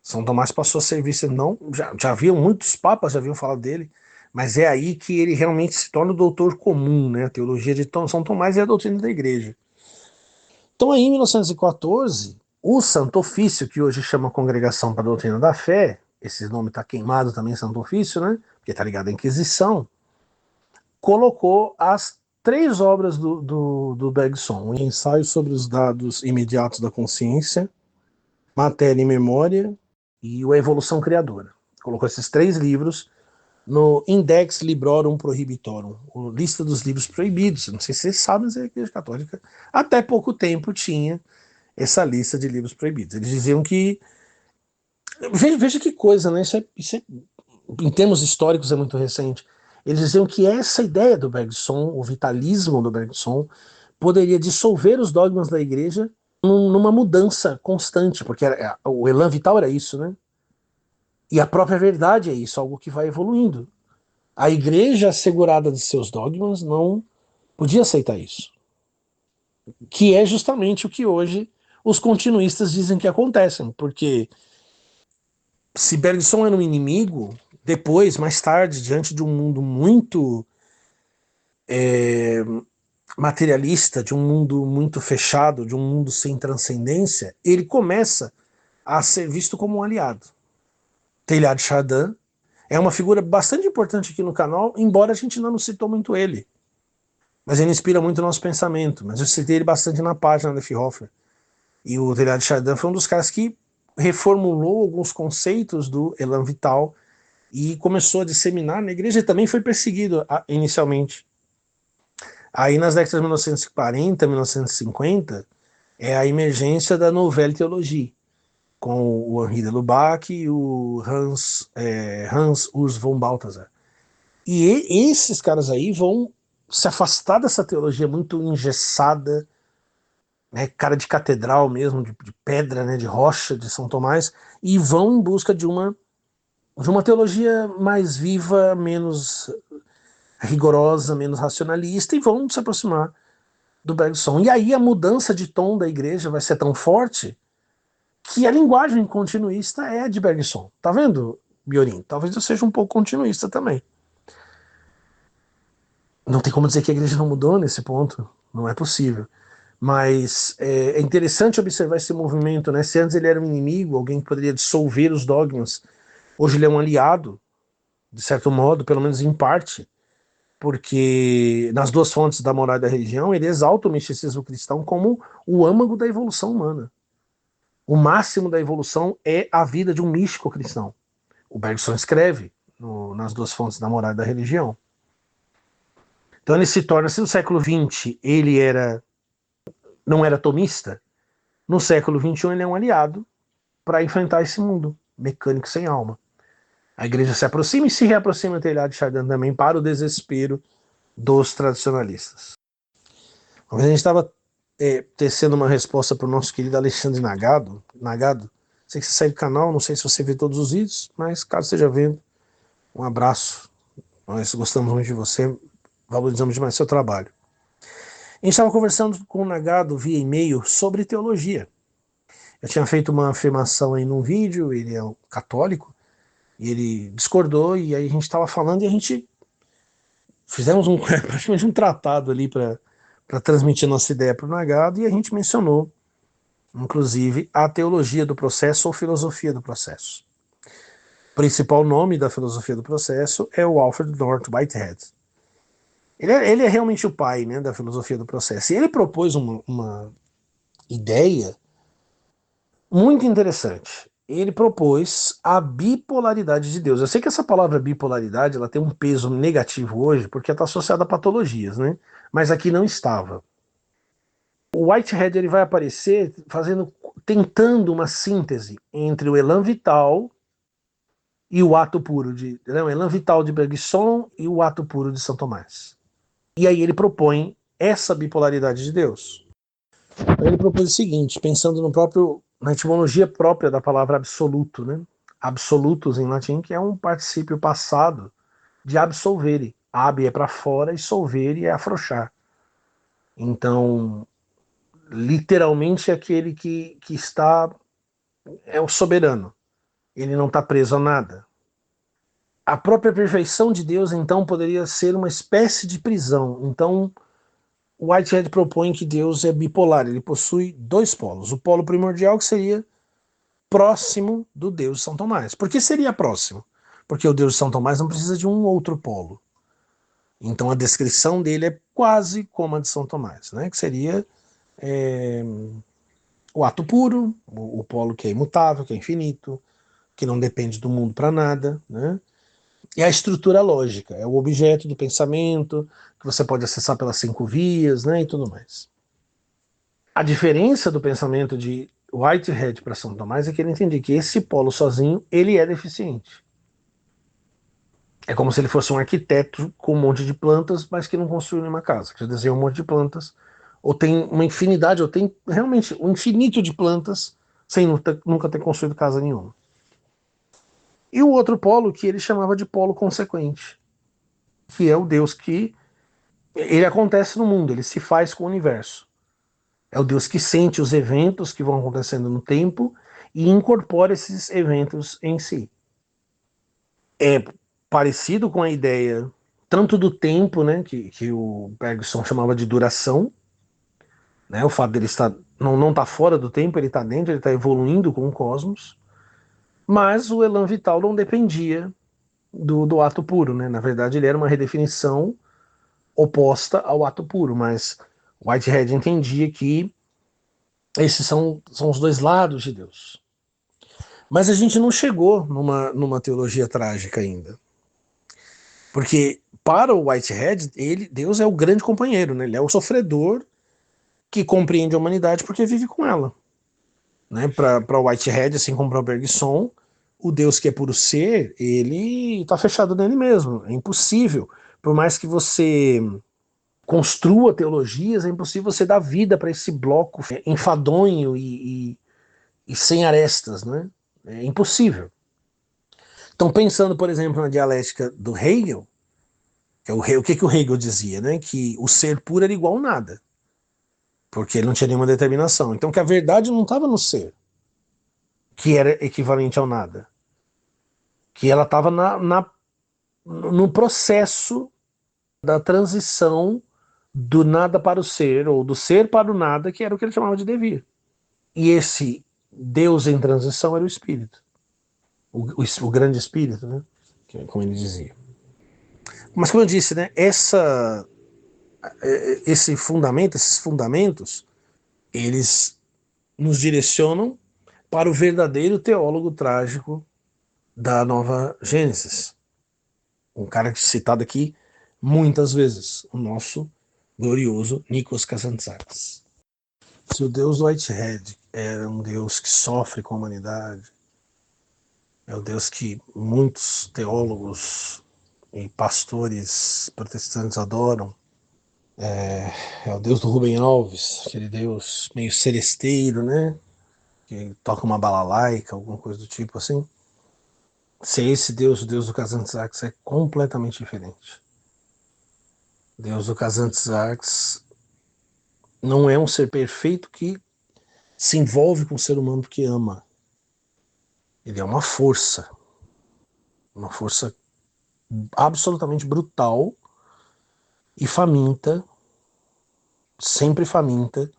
São Tomás passou a servir, não, já haviam muitos papas, já haviam falado dele, mas é aí que ele realmente se torna o doutor comum, né? A teologia de São Tomás é a doutrina da igreja. Então aí em 1914, o Santo Ofício, que hoje chama Congregação para a Doutrina da Fé, esse nome está queimado também, Santo Ofício, né? Porque está ligado à Inquisição, colocou as 3 obras do Bergson: o ensaio sobre os dados imediatos da consciência, Matéria e Memória e a Evolução Criadora. Colocou esses 3 livros no Index Librorum Prohibitorum, a lista dos livros proibidos. Não sei se vocês sabem, mas a Igreja Católica até pouco tempo tinha essa lista de livros proibidos. Eles diziam que... Veja que coisa, né? Isso é, em termos históricos, é muito recente. Eles diziam que essa ideia do Bergson, o vitalismo do Bergson, poderia dissolver os dogmas da igreja numa mudança constante, porque o elan vital era isso, né? E a própria verdade é isso, algo que vai evoluindo. A igreja, assegurada de seus dogmas, não podia aceitar isso. Que é justamente o que hoje os continuistas dizem que acontece, porque se Bergson era um inimigo, depois, mais tarde, diante de um mundo muito materialista, de um mundo muito fechado, de um mundo sem transcendência, ele começa a ser visto como um aliado. Teilhard de Chardin é uma figura bastante importante aqui no canal, embora a gente ainda não citou muito ele. Mas ele inspira muito o nosso pensamento. Mas eu citei ele bastante na página da Fierhofer. E o Teilhard de Chardin foi um dos caras que reformulou alguns conceitos do elan vital e começou a disseminar na igreja, e também foi perseguido inicialmente. Aí nas décadas de 1940, 1950, é a emergência da Nouvelle Theologie, com o Henri de Lubac e o Hans Urs von Balthasar. E esses caras aí vão se afastar dessa teologia muito engessada, né, cara de catedral mesmo, de pedra, né, de rocha de São Tomás, e vão em busca de uma teologia mais viva, menos rigorosa, menos racionalista, e vão se aproximar do Bergson. E aí a mudança de tom da igreja vai ser tão forte que a linguagem continuista é de Bergson. Tá vendo, Biorin? Talvez eu seja um pouco continuista também. Não tem como dizer que a igreja não mudou nesse ponto, não é possível. Mas é interessante observar esse movimento, né? Se antes ele era um inimigo, alguém que poderia dissolver os dogmas, hoje ele é um aliado, de certo modo, pelo menos em parte, porque nas 2 fontes da moral e da religião ele exalta o misticismo cristão como o âmago da evolução humana. O máximo da evolução é a vida de um místico cristão. O Bergson escreve nas 2 fontes da moral e da religião. Então ele se torna, se no século XX ele não era tomista, no século XXI ele é um aliado para enfrentar esse mundo mecânico sem alma. A igreja se aproxima e se reaproxima do Teilhard de Chardin também, para o desespero dos tradicionalistas. Mas a gente estava tecendo uma resposta para o nosso querido Alexandre Nagado. Sei que você segue o canal, não sei se você vê todos os vídeos, mas caso esteja vendo, um abraço. Nós gostamos muito de você, valorizamos demais seu trabalho. A gente estava conversando com o Nagado via e-mail sobre teologia. Eu tinha feito uma afirmação aí num vídeo, ele é um católico, e ele discordou, e aí a gente estava falando e a gente fizemos praticamente um tratado ali para transmitir nossa ideia para o Nagado, e a gente mencionou, inclusive, a teologia do processo ou filosofia do processo. O principal nome da filosofia do processo é o Alfred North Whitehead. Ele é realmente o pai, né, da filosofia do processo. E ele propôs uma ideia muito interessante. Ele propôs a bipolaridade de Deus. Eu sei que essa palavra bipolaridade ela tem um peso negativo hoje porque está associada a patologias, né? Mas aqui não estava. O Whitehead ele vai aparecer tentando uma síntese entre o elan vital e o ato puro de não, elan vital de Bergson e o ato puro de São Tomás. E aí ele propõe essa bipolaridade de Deus. Ele propôs o seguinte, pensando na etimologia própria da palavra absoluto, né? Absolutus em latim, que é um particípio passado de absolvere. Ab é para fora e solvere é afrouxar. Então, literalmente, aquele que está é o soberano. Ele não está preso a nada. A própria perfeição de Deus, então, poderia ser uma espécie de prisão. Então, Whitehead propõe que Deus é bipolar, ele possui dois polos. O polo primordial, que seria próximo do Deus de São Tomás. Por que seria próximo? Porque o Deus de São Tomás não precisa de um outro polo. Então a descrição dele é quase como a de São Tomás, né? Que seria o ato puro, o polo que é imutável, que é infinito, que não depende do mundo para nada, né? E a estrutura lógica, é o objeto do pensamento, que você pode acessar pelas 5 vias, né? E tudo mais. A diferença do pensamento de Whitehead para São Tomás é que ele entendia que esse polo sozinho, ele é deficiente. É como se ele fosse um arquiteto com um monte de plantas, mas que não construiu nenhuma casa, que já desenhou um monte de plantas, ou tem uma infinidade, ou tem realmente um infinito de plantas, sem nunca ter construído casa nenhuma. E o outro polo que ele chamava de polo consequente, que é o Deus que ele acontece no mundo, ele se faz com o universo. É o Deus que sente os eventos que vão acontecendo no tempo e incorpora esses eventos em si. É parecido com a ideia tanto do tempo, né, que o Bergson chamava de duração, né, o fato dele estar não tá fora do tempo, ele está dentro, ele está evoluindo com o cosmos, mas o elan vital não dependia do ato puro, né? Na verdade, ele era uma redefinição oposta ao ato puro, mas Whitehead entendia que esses são os dois lados de Deus. Mas a gente não chegou numa teologia trágica ainda. Porque para o Whitehead, Deus é o grande companheiro, né? Ele é o sofredor que compreende a humanidade porque vive com ela. Né? Para Whitehead, assim como para Bergson, o Deus que é puro ser, ele está fechado nele mesmo. É impossível. Por mais que você construa teologias, é impossível você dar vida para esse bloco enfadonho e sem arestas. Né? É impossível. Então, pensando, por exemplo, na dialética do Hegel, o que o Hegel dizia? Né? Que o ser puro era igual a nada, porque ele não tinha nenhuma determinação. Então, que a verdade não estava no ser, que era equivalente ao nada, que ela estava no processo da transição do nada para o ser, ou do ser para o nada, que era o que ele chamava de devir. E esse Deus em transição era o Espírito, o grande Espírito, né? Como ele dizia. Mas como eu disse, né, esses fundamentos, eles nos direcionam para o verdadeiro teólogo trágico da Nova Gênesis. Um cara citado aqui muitas vezes, o nosso glorioso Nikos Kazantzakis. Se o Deus Whitehead é um Deus que sofre com a humanidade, é o Deus que muitos teólogos e pastores protestantes adoram, é o Deus do Rubem Alves, aquele Deus meio celesteiro, né? Que toca uma balalaica, alguma coisa do tipo assim. Se esse Deus, o Deus do Kazantzakis, é completamente diferente. Deus do Kazantzakis não é um ser perfeito que se envolve com o ser humano porque ama. Ele é uma força absolutamente brutal e faminta, sempre faminta,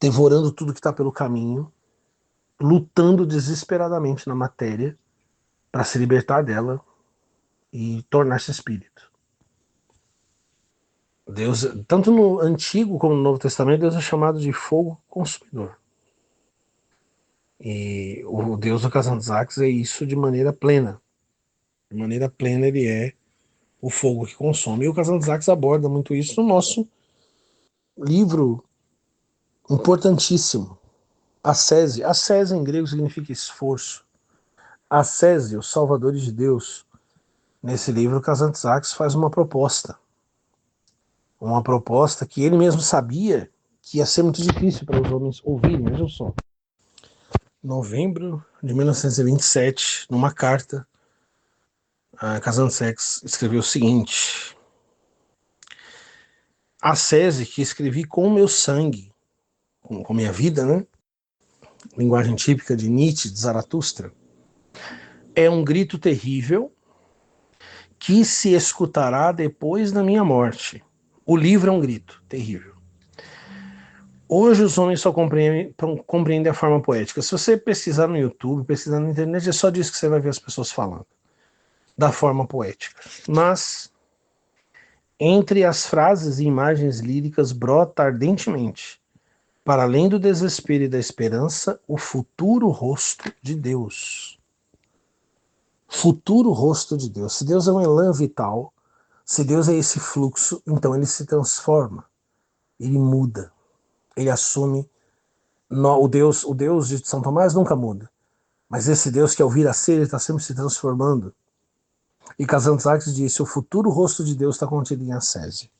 devorando tudo que está pelo caminho, lutando desesperadamente na matéria para se libertar dela e tornar-se espírito. Deus, tanto no Antigo como no Novo Testamento, Deus é chamado de fogo consumidor. E o Deus do Kazantzakis é isso de maneira plena. De maneira plena ele é o fogo que consome. E o Kazantzakis aborda muito isso no nosso livro importantíssimo, Ascese. Ascese em grego significa esforço. Assese, os Salvadores de Deus, nesse livro, Kazantzakis faz uma proposta que ele mesmo sabia que ia ser muito difícil para os homens ouvirem. Vejam só. Novembro de 1927, numa carta, Kazantzakis escreveu o seguinte: Assese, que escrevi com o meu sangue, com minha vida, né? Linguagem típica de Nietzsche, de Zaratustra, é um grito terrível que se escutará depois da minha morte. O livro é um grito terrível. Hoje os homens só compreendem a forma poética. Se você pesquisar no YouTube, pesquisar na internet, é só disso que você vai ver as pessoas falando, da forma poética. Mas, entre as frases e imagens líricas, brota ardentemente, para além do desespero e da esperança, o futuro rosto de Deus. Futuro rosto de Deus. Se Deus é um elan vital, se Deus é esse fluxo, então ele se transforma, ele muda, ele assume. O Deus de São Tomás nunca muda, mas esse Deus que ao vir a ser, ele está sempre se transformando. E Kazantzakis disse: o futuro rosto de Deus está contido em Assese.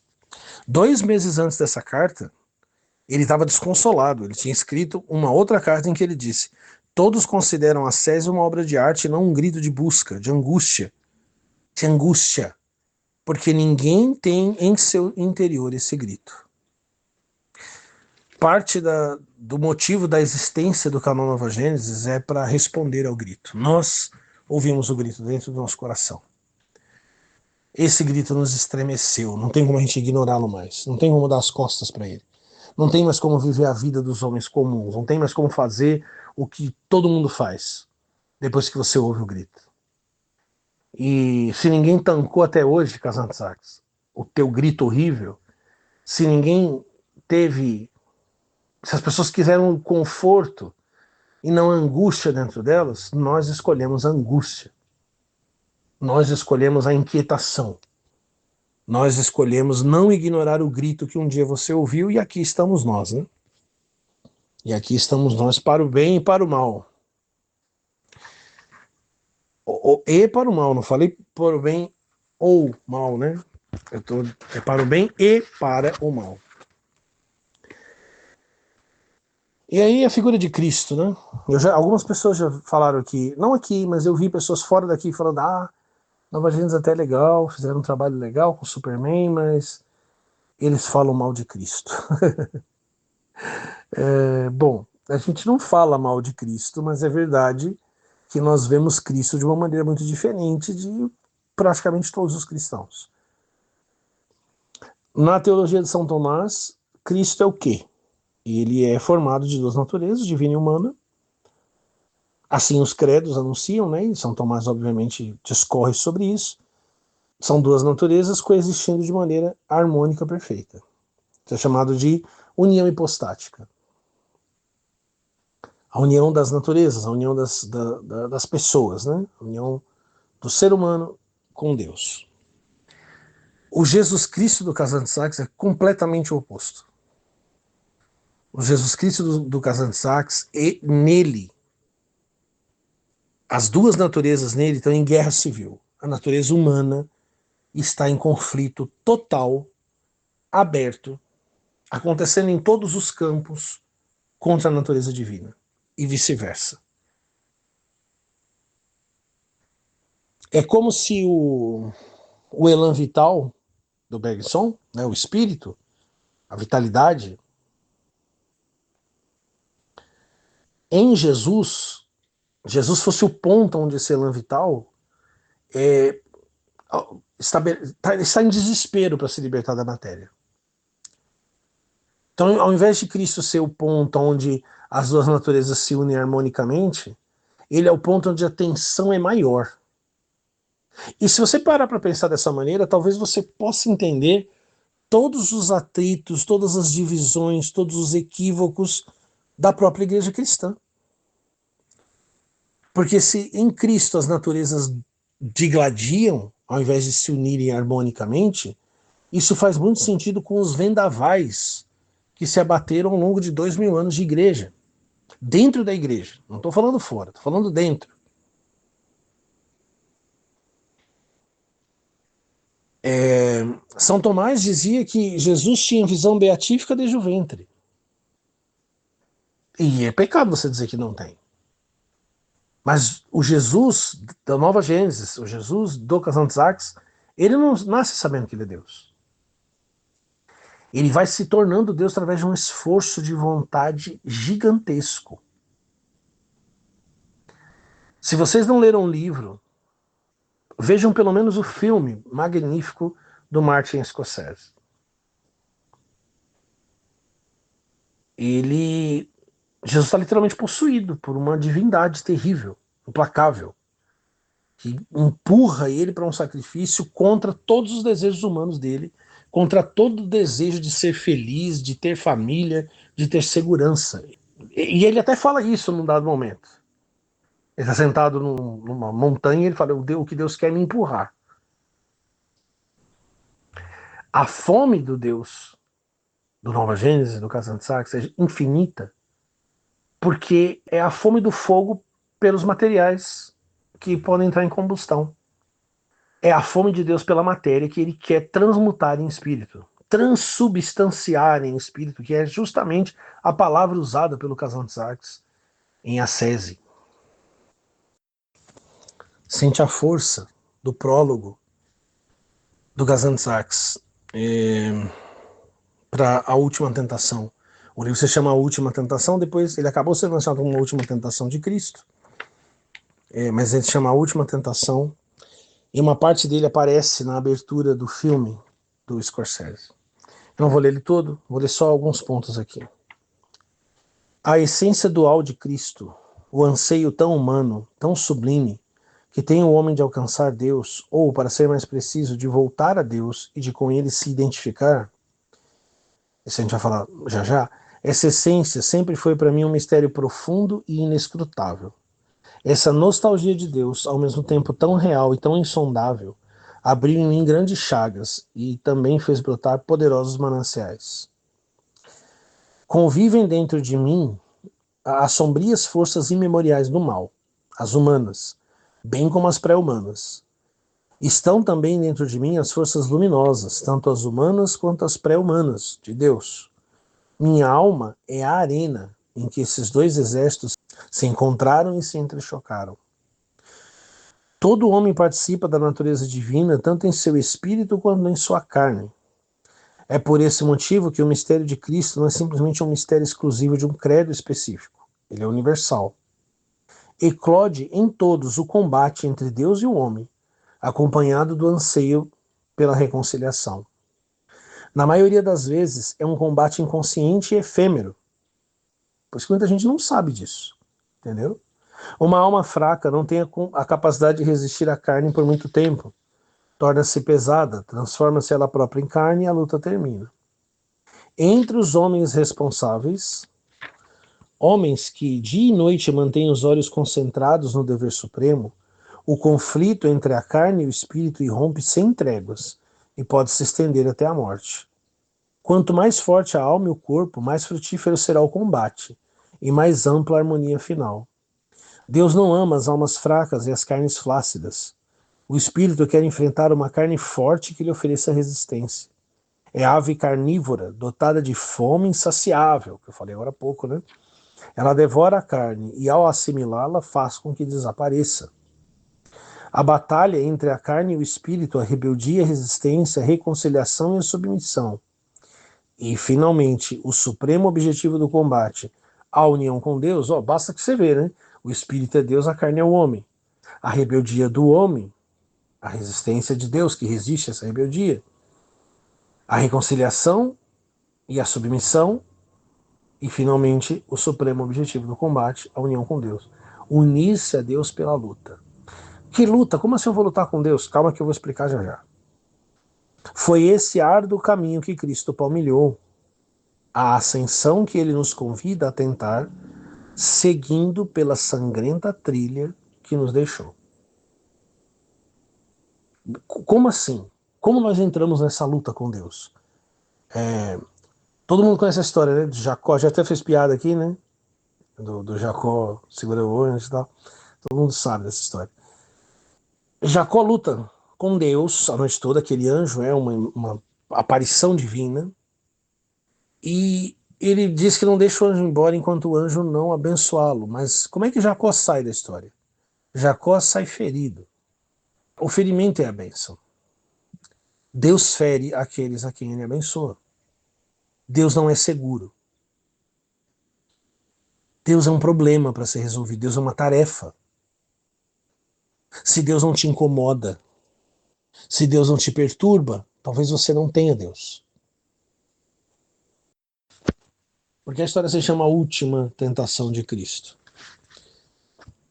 2 meses antes dessa carta, ele estava desconsolado. Ele tinha escrito uma outra carta em que ele disse: todos consideram Assese uma obra de arte e não um grito de busca, de angústia, porque ninguém tem em seu interior esse grito. Parte do motivo da existência do Canon Nova Gênesis é para responder ao grito. Nós ouvimos o grito dentro do nosso coração. Esse grito nos estremeceu, não tem como a gente ignorá-lo mais, não tem como dar as costas para ele. Não tem mais como viver a vida dos homens comuns, não tem mais como fazer o que todo mundo faz depois que você ouve o grito. E se ninguém tancou até hoje, Kazantzakis, o teu grito horrível, se ninguém teve, se as pessoas quiseram conforto e não angústia dentro delas, nós escolhemos a angústia. Nós escolhemos a inquietação. Nós escolhemos não ignorar o grito que um dia você ouviu, e aqui estamos nós, né? E aqui estamos nós para o bem e para o mal. E para o mal, não falei para o bem ou mal, né? É para o bem e para o mal. E aí a figura de Cristo, né? Algumas pessoas já falaram aqui, não aqui, mas eu vi pessoas fora daqui falando: Nova Gênesis até é legal, fizeram um trabalho legal com o Superman, mas eles falam mal de Cristo. Bom, a gente não fala mal de Cristo, mas é verdade que nós vemos Cristo de uma maneira muito diferente de praticamente todos os cristãos. Na teologia de São Tomás, Cristo é o quê? Ele é formado de 2 naturezas, divina e humana. Assim os credos anunciam, né? E São Tomás obviamente discorre sobre isso. São 2 naturezas coexistindo de maneira harmônica perfeita. Isso é chamado de união hipostática. A união das naturezas, a união das pessoas, né? A união do ser humano com Deus. O Jesus Cristo do Kazantzakis é completamente o oposto. O Jesus Cristo do Kazantzakis, e nele, as 2 naturezas nele estão em guerra civil. A natureza humana está em conflito total, aberto, acontecendo em todos os campos contra a natureza divina. E vice-versa. É como se o elan vital do Bergson, né, o espírito, a vitalidade, em Jesus fosse o ponto onde esse elan vital está em desespero para se libertar da matéria. Então, ao invés de Cristo ser o ponto onde as 2 naturezas se unem harmonicamente, ele é o ponto onde a tensão é maior. E se você parar para pensar dessa maneira, talvez você possa entender todos os atritos, todas as divisões, todos os equívocos da própria igreja cristã. Porque se em Cristo as naturezas digladiam, ao invés de se unirem harmonicamente, isso faz muito sentido com os vendavais que se abateram ao longo de 2000 anos de igreja. Dentro da igreja. Não estou falando fora, estou falando dentro. São Tomás dizia que Jesus tinha visão beatífica desde o ventre. E é pecado você dizer que não tem. Mas o Jesus da Nova Gênesis, o Jesus do Kazantzakis, ele não nasce sabendo que ele é Deus. Ele vai se tornando Deus através de um esforço de vontade gigantesco. Se vocês não leram o livro, vejam pelo menos o filme magnífico do Martin Scorsese. Jesus está literalmente possuído por uma divindade terrível, implacável, que empurra ele para um sacrifício contra todos os desejos humanos dele, contra todo o desejo de ser feliz, de ter família, de ter segurança. E ele até fala isso num dado momento. Ele está sentado numa montanha e ele fala: o que Deus quer é me empurrar. A fome do Deus do Nova Gênesis, do Kazantzakis, é infinita, porque é a fome do fogo pelos materiais que podem entrar em combustão. É a fome de Deus pela matéria que ele quer transmutar em espírito, transubstanciar em espírito, que é justamente a palavra usada pelo Kazantzakis em ascese. Sente a força do prólogo do Kazantzakis para A Última Tentação. O livro se chama A Última Tentação, depois ele acabou sendo lançado como A Última Tentação de Cristo, mas ele se chama A Última Tentação, e uma parte dele aparece na abertura do filme do Scorsese. Eu não vou ler ele todo, vou ler só alguns pontos aqui. A essência dual de Cristo, o anseio tão humano, tão sublime, que tem o homem de alcançar Deus, ou, para ser mais preciso, de voltar a Deus e de com ele se identificar, isso a gente vai falar já já, essa essência sempre foi para mim um mistério profundo e inescrutável. Essa nostalgia de Deus, ao mesmo tempo tão real e tão insondável, abriu em mim grandes chagas e também fez brotar poderosos mananciais. Convivem dentro de mim as sombrias forças imemoriais do mal, as humanas, bem como as pré-humanas. Estão também dentro de mim as forças luminosas, tanto as humanas quanto as pré-humanas, de Deus. Minha alma é a arena em que esses dois exércitos se encontraram e se entrechocaram. Todo homem participa da natureza divina, tanto em seu espírito quanto em sua carne. É por esse motivo que o mistério de Cristo não é simplesmente um mistério exclusivo de um credo específico. Ele é universal. Eclode em todos o combate entre Deus e o homem, acompanhado do anseio pela reconciliação. Na maioria das vezes, é um combate inconsciente e efêmero. Por isso que muita gente não sabe disso. Entendeu? Uma alma fraca não tem a capacidade de resistir à carne por muito tempo. Torna-se pesada, transforma-se ela própria em carne e a luta termina. Entre os homens responsáveis, homens que dia e noite mantêm os olhos concentrados no dever supremo, o conflito entre a carne e o espírito irrompe sem tréguas e pode se estender até a morte. Quanto mais forte a alma e o corpo, mais frutífero será o combate e mais ampla a harmonia final. Deus não ama as almas fracas e as carnes flácidas. O espírito quer enfrentar uma carne forte que lhe ofereça resistência. É ave carnívora, dotada de fome insaciável, que eu falei agora há pouco, né? Ela devora a carne e, ao assimilá-la, faz com que desapareça. A batalha entre a carne e o espírito, a rebeldia, a resistência, a reconciliação e a submissão. E, finalmente, o supremo objetivo do combate, a união com Deus, basta que você vê, né? O espírito é Deus, a carne é o homem. A rebeldia do homem, a resistência de Deus que resiste a essa rebeldia. A reconciliação e a submissão. E, finalmente, o supremo objetivo do combate, a união com Deus. Unir-se a Deus pela luta. Que luta? Como assim eu vou lutar com Deus? Calma que eu vou explicar já já. Foi esse árduo caminho que Cristo palmilhou, a ascensão que ele nos convida a tentar, seguindo pela sangrenta trilha que nos deixou. Como assim? Como nós entramos nessa luta com Deus? Todo mundo conhece a história, né? De Jacó, já até fez piada aqui, né? Do Jacó segurando o anjo e tal. Todo mundo sabe dessa história. Jacó luta com Deus a noite toda. Aquele anjo é uma aparição divina. E ele diz que não deixa o anjo embora enquanto o anjo não abençoá-lo. Mas como é que Jacó sai da história? Jacó sai ferido. O ferimento é a bênção. Deus fere aqueles a quem ele abençoa. Deus não é seguro. Deus é um problema para ser resolvido. Deus é uma tarefa. Se Deus não te incomoda, se Deus não te perturba, talvez você não tenha Deus. Porque a história se chama A Última Tentação de Cristo.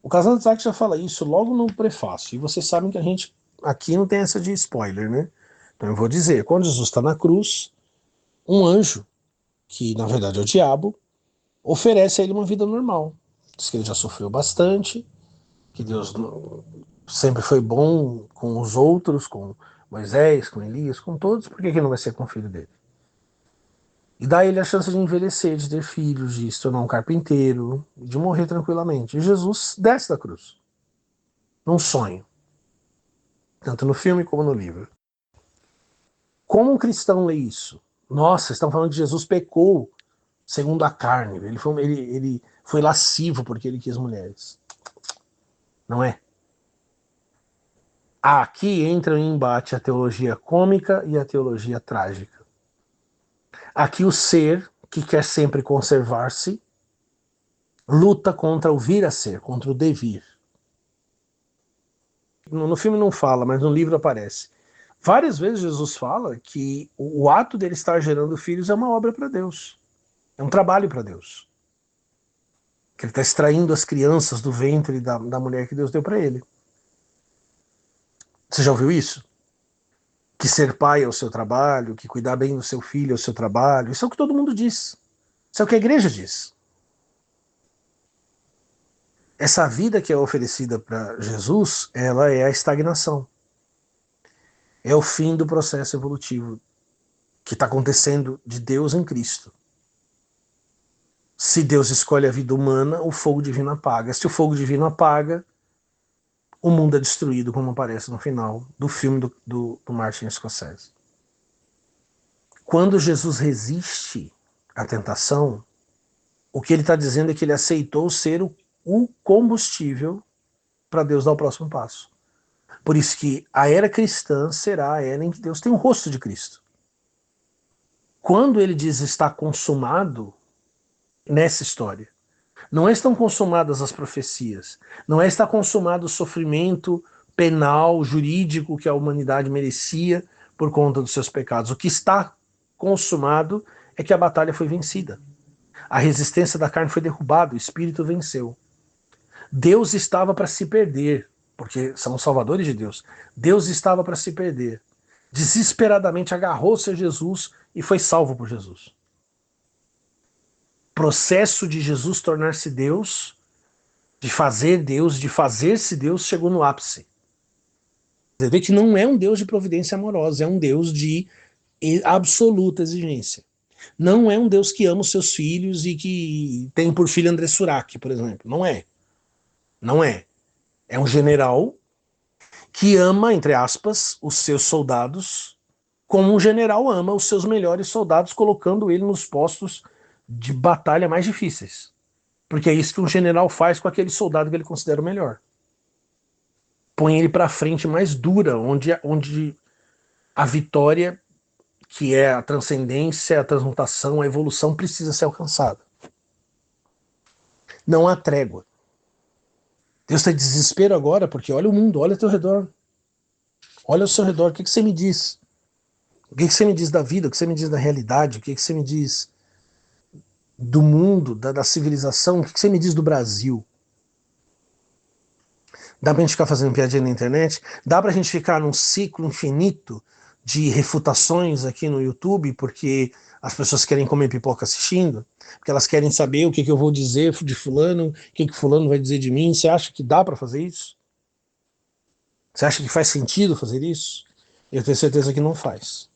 O Casal de Isaac já fala isso logo no prefácio. E vocês sabem que a gente aqui não tem essa de spoiler, né? Então eu vou dizer, quando Jesus está na cruz, um anjo, que na verdade é o diabo, oferece a ele uma vida normal. Diz que ele já sofreu bastante, que Deus sempre foi bom com os outros, com Moisés, com Elias, com todos, por que não vai ser com o filho dele? E dá a ele a chance de envelhecer, de ter filhos, de se tornar um carpinteiro, de morrer tranquilamente. E Jesus desce da cruz, num sonho, tanto no filme como no livro. Como um cristão lê isso? Nossa, estão falando que Jesus pecou segundo a carne, ele foi lascivo porque ele quis mulheres. Não é? Aqui entram em embate a teologia cômica e a teologia trágica. Aqui o ser, que quer sempre conservar-se, luta contra o vir a ser, contra o devir. No filme não fala, mas no livro aparece. Várias vezes Jesus fala que o ato dele estar gerando filhos é uma obra para Deus. É um trabalho para Deus. Que ele está extraindo as crianças do ventre da mulher que Deus deu para ele. Você já ouviu isso? Que ser pai é o seu trabalho, que cuidar bem do seu filho é o seu trabalho. Isso é o que todo mundo diz. Isso é o que a igreja diz. Essa vida que é oferecida para Jesus, ela é a estagnação. É o fim do processo evolutivo que está acontecendo de Deus em Cristo. Se Deus escolhe a vida humana, o fogo divino apaga. Se o fogo divino apaga, o mundo é destruído, como aparece no final do filme do Martin Scorsese. Quando Jesus resiste à tentação, o que ele está dizendo é que ele aceitou ser o combustível para Deus dar o próximo passo. Por isso que a era cristã será a era em que Deus tem o rosto de Cristo. Quando ele diz está consumado, nessa história, não é estão consumadas as profecias, não é está consumado o sofrimento penal, jurídico que a humanidade merecia por conta dos seus pecados. O que está consumado é que a batalha foi vencida. A resistência da carne foi derrubada, o espírito venceu. Deus estava para se perder, porque são os salvadores de Deus. Deus estava para se perder. Desesperadamente agarrou-se a Jesus e foi salvo por Jesus. Processo de Jesus tornar-se Deus, de fazer-se Deus, chegou no ápice. Você vê que não é um Deus de providência amorosa, é um Deus de absoluta exigência. Não é um Deus que ama os seus filhos e que tem por filho André Surak, por exemplo. Não é. Não é. É um general que ama, entre aspas, os seus soldados, como um general ama os seus melhores soldados, colocando ele nos postos de batalha mais difíceis. Porque é isso que um general faz com aquele soldado que ele considera o melhor. Põe ele para a frente mais dura, onde a vitória, que é a transcendência, a transmutação, a evolução, precisa ser alcançada. Não há trégua. Deus está em desespero agora, porque olha o mundo, olha ao teu redor. Olha ao seu redor, o que você me diz? O que você me diz da vida? O que você me diz da realidade? O que você me diz do mundo, da civilização? O que você me diz do Brasil? Dá pra gente ficar fazendo piadinha na internet? Dá pra gente ficar num ciclo infinito de refutações aqui no YouTube, porque as pessoas querem comer pipoca assistindo? Porque elas querem saber o que eu vou dizer de fulano, o que fulano vai dizer de mim? Você acha que dá pra fazer isso? Você acha que faz sentido fazer isso? Eu tenho certeza que não faz.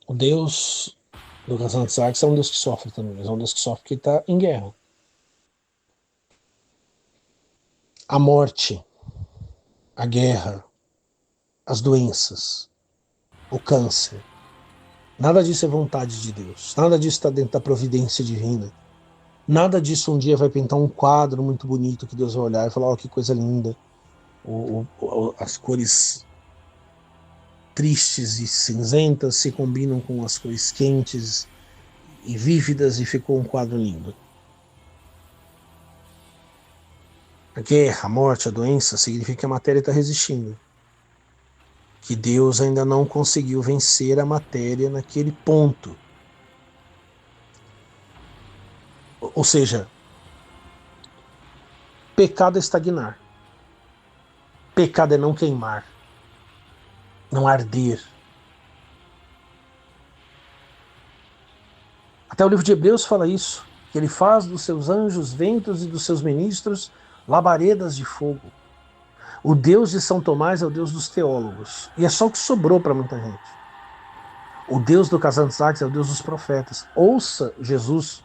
O Deus do Casal de Isaac é um Deus que sofre também, mas é um Deus que sofre porque está em guerra. A morte, a guerra, as doenças, o câncer. Nada disso é vontade de Deus. Nada disso está dentro da providência divina. Nada disso um dia vai pintar um quadro muito bonito que Deus vai olhar e falar, oh, que coisa linda. As cores tristes e cinzentas se combinam com as cores quentes e vívidas e ficou um quadro lindo. A guerra, a morte, a doença significa que a matéria está resistindo. Que Deus ainda não conseguiu vencer a matéria naquele ponto. Ou seja, pecado é estagnar. Pecado é não queimar, não arder. Até o livro de Hebreus fala isso, que ele faz dos seus anjos ventos e dos seus ministros labaredas de fogo. O Deus de São Tomás é o Deus dos teólogos. E é só o que sobrou para muita gente. O Deus do Kazan Sachs é o Deus dos profetas. Ouça Jesus